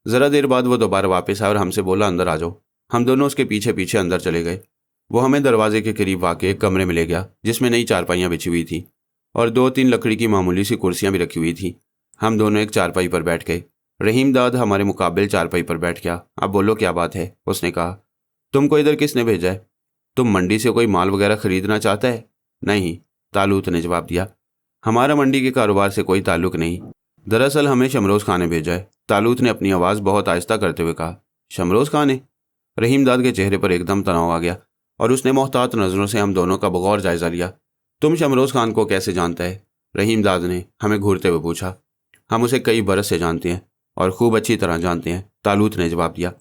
ذرا دیر بعد وہ دوبارہ واپس آیا اور ہم سے بولا اندر آ جاؤ۔ ہم دونوں اس کے پیچھے پیچھے اندر چلے گئے۔ وہ ہمیں دروازے کے قریب واقع ایک کمرے میں لے گیا جس میں نئی چارپائیاں بچھی ہوئی تھیں اور 2-3 لکڑی کی معمولی سی کرسیاں بھی رکھی ہوئی تھیں۔ ہم دونوں ایک چارپائی پر بیٹھ گئے۔ رحیم داد ہمارے مقابل چارپائی پر بیٹھ گیا۔ اب بولو کیا بات ہے، اس نے کہا۔ تم کو ادھر کس نے بھیجا ہے؟ تم منڈی سے کوئی مال وغیرہ خریدنا چاہتا ہے؟ نہیں، طالوت نے جواب دیا۔ ہمارا منڈی کے کاروبار سے کوئی تعلق نہیں۔ دراصل ہمیں شمروز خان نے بھیجا ہے، طالوت نے اپنی آواز بہت آہستہ کرتے ہوئے کہا۔ شمروز خان نے؟ رحیم داد کے چہرے پر ایک دم تناؤ آ گیا اور اس نے محتاط نظروں سے ہم دونوں کا بغور جائزہ لیا۔ تم شمروز خان کو کیسے جانتا ہے؟ رحیم داد نے ہمیں گھورتے ہوئے پوچھا۔ ہم اسے کئی برس سے جانتے ہیں اور خوب اچھی طرح جانتے ہیں، طالوت نے جواب دیا۔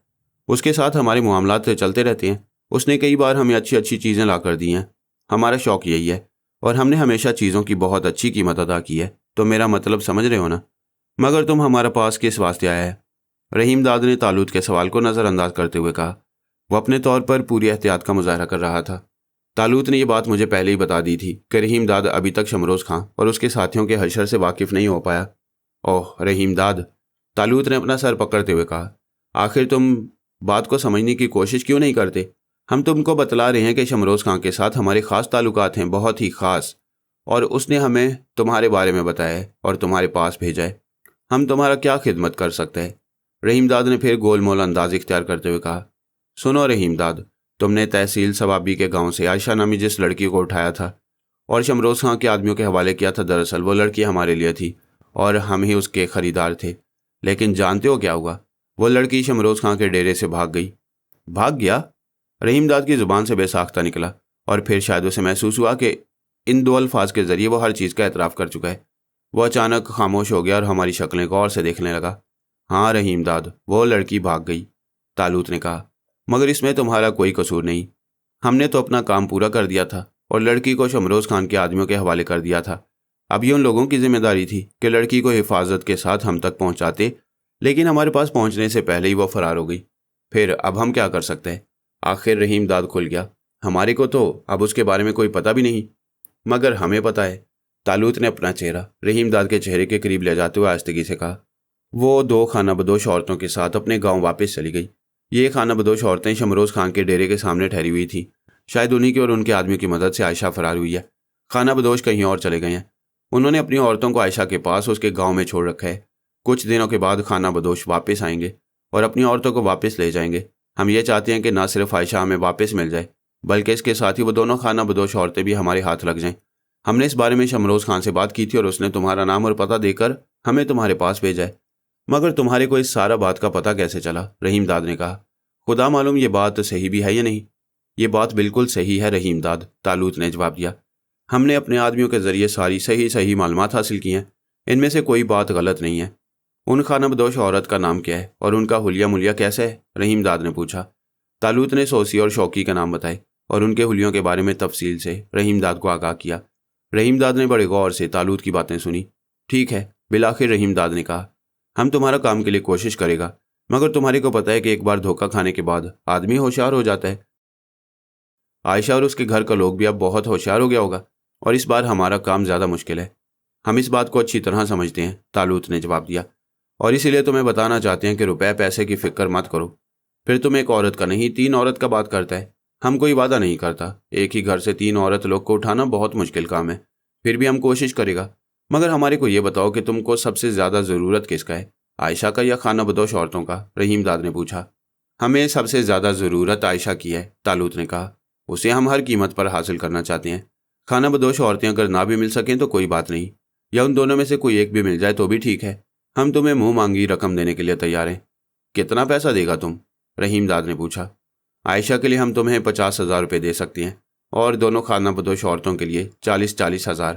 اس کے ساتھ ہمارے معاملات چلتے رہتے ہیں۔ اس نے کئی بار ہمیں اچھی اچھی چیزیں لا کر دی ہیں۔ ہمارا شوق یہی ہے اور ہم نے ہمیشہ چیزوں کی بہت اچھی قیمت ادا کی ہے۔ تو میرا مطلب سمجھ رہے ہو نا؟ مگر تم ہمارے پاس کس واسطے آیا ہے؟ رحیم داد نے طالوت کے سوال کو نظر انداز کرتے ہوئے کہا۔ وہ اپنے طور پر پوری احتیاط کا مظاہرہ کر رہا تھا۔ طالوت نے یہ بات مجھے پہلے ہی بتا دی تھی کہ رحیم داد ابھی تک شمروز خان اور اس کے ساتھیوں کے حشر سے واقف نہیں ہو پایا۔ اوہ رحیم داد، طالوت نے اپنا سر پکڑتے ہوئے کہا۔ آخر تم بات کو سمجھنے کی کوشش کیوں نہیں کرتے؟ ہم تم کو بتلا رہے ہیں کہ شمروز خان کے ساتھ ہمارے خاص تعلقات ہیں، بہت ہی خاص، اور اس نے ہمیں تمہارے بارے میں بتایا ہے اور تمہارے پاس بھیجا ہے۔ ہم تمہارا کیا خدمت کر سکتے ہیں؟ رحیم داد نے پھر گول مول انداز اختیار کرتے ہوئے کہا۔ سنو رحیم داد، تم نے تحصیل ثوابی کے گاؤں سے عائشہ نامی جس لڑکی کو اٹھایا تھا اور شمروز خان کے آدمیوں کے حوالے کیا تھا، دراصل وہ لڑکی ہمارے لیے تھی اور ہم ہی اس کے خریدار تھے۔ لیکن جانتے ہو کیا ہوا؟ وہ لڑکی شمروز خان کے ڈیرے سے بھاگ گئی۔ بھاگ گیا؟ رحیم داد کی زبان سے بے ساختہ نکلا اور پھر شاید اسے محسوس ہوا کہ ان دو الفاظ کے ذریعے وہ ہر چیز کا اعتراف کر چکا ہے۔ وہ اچانک خاموش ہو گیا اور ہماری شکلیں غور سے دیکھنے لگا۔ ہاں رحیم داد، وہ لڑکی بھاگ گئی، طالوت نے کہا، مگر اس میں تمہارا کوئی قصور نہیں۔ ہم نے تو اپنا کام پورا کر دیا تھا اور لڑکی کو شمروز خان کے آدمیوں کے حوالے کر دیا تھا۔ اب یہ ان لوگوں کی ذمہ داری تھی کہ لڑکی کو حفاظت کے ساتھ ہم تک پہنچاتے، لیکن ہمارے پاس پہنچنے سے پہلے ہی وہ فرار ہو گئی۔ پھر اب ہم کیا کر سکتے ہیں؟ آخر رحیم داد کھل گیا۔ ہمارے کو تو اب اس کے بارے میں کوئی پتہ بھی نہیں، مگر ہمیں پتہ ہے، طالوت نے اپنا چہرہ رحیم داد کے چہرے کے قریب لے جاتے ہوئے آہستگی سے کہا۔ وہ 2 خانہ بدوش عورتوں کے ساتھ اپنے گاؤں واپس چلی گئی۔ یہ خانہ بدوش عورتیں شمروز خان کے ڈیرے کے سامنے ٹھہری ہوئی تھیں۔ شاید انہی کی اور ان کے آدمیوں کی مدد سے عائشہ فرار ہوئی ہے۔ خانہ بدوش کہیں اور چلے گئے ہیں۔ انہوں نے اپنی عورتوں کو عائشہ کے پاس اس کے گاؤں میں چھوڑ رکھا ہے۔ کچھ دنوں کے بعد خانہ بدوش واپس آئیں گے اور اپنی عورتوں کو واپس لے جائیں گے۔ ہم یہ چاہتے ہیں کہ نہ صرف عائشہ ہمیں واپس مل جائے، بلکہ اس کے ساتھ ہی وہ دونوں خانہ بدوش عورتیں بھی ہمارے ہاتھ لگ جائیں۔ ہم نے اس بارے میں شمروز خان سے بات کی تھی اور اس نے تمہارا نام اور پتہ دے کر ہمیں تمہارے پاس بھیجا ہے۔ مگر تمہارے کو اس سارا بات کا پتہ کیسے چلا؟ رحیم داد نے کہا۔ خدا معلوم یہ بات صحیح بھی ہے یا نہیں۔ یہ بات بالکل صحیح ہے رحیم داد، طالوت نے جواب دیا۔ ہم نے اپنے آدمیوں کے ذریعے ساری صحیح معلومات حاصل کی ہیں۔ ان میں سے کوئی بات غلط نہیں ہے۔ ان خانہ بدوش عورت کا نام کیا ہے اور ان کا حلیہ ملیہ کیسا ہے؟ رحیم داد نے پوچھا۔ طالوت نے سوسی اور شوقی کا نام بتائے اور ان کے حلیوں کے بارے میں تفصیل سے رحیم داد کو آگاہ کیا۔ رحیم داد نے بڑے غور سے طالوت کی باتیں سنی۔ ٹھیک ہے، بالآخر رحیم داد نے کہا، ہم تمہارا کام کے لیے کوشش کرے گا، مگر تمہارے کو پتہ ہے کہ ایک بار دھوکہ کھانے کے بعد آدمی ہوشیار ہو جاتا ہے۔ عائشہ اور اس کے گھر کا لوگ بھی اب بہت ہوشیار ہو گیا ہوگا اور اس بار ہمارا کام زیادہ مشکل ہے۔ ہم اس بات کو اچھی طرح سمجھتے ہیں، طالوت نے جواب دیا، اور اسی لیے تمہیں بتانا چاہتے ہیں کہ روپے پیسے کی فکر مت کرو۔ پھر تم ایک عورت کا نہیں 3 عورت کا بات کرتا ہے۔ ہم کوئی وعدہ نہیں کرتا، ایک ہی گھر سے 3 عورت لوگ کو اٹھانا بہت مشکل کام ہے، پھر بھی ہم کوشش کرے گا۔ مگر ہمارے کو یہ بتاؤ کہ تم کو سب سے زیادہ ضرورت کس کا ہے، عائشہ کا یا خانہ بدوش عورتوں کا؟ رحیم داد نے پوچھا۔ ہمیں سب سے زیادہ ضرورت عائشہ کی ہے، طالوت نے کہا۔ اسے ہم ہر قیمت پر حاصل کرنا چاہتے ہیں۔ خانہ بدوش عورتیں اگر نہ بھی مل سکیں تو کوئی بات نہیں، یا ان دونوں میں سے کوئی ایک بھی مل جائے تو بھی ٹھیک ہے۔ ہم تمہیں منہ مانگی رقم دینے کے لیے تیار ہیں۔ کتنا پیسہ دے گا تم؟ رحیم داد نے پوچھا۔ عائشہ کے لیے ہم تمہیں 50,000 روپے دے سکتے ہیں اور دونوں خانہ بدوش عورتوں کے لیے 40,000۔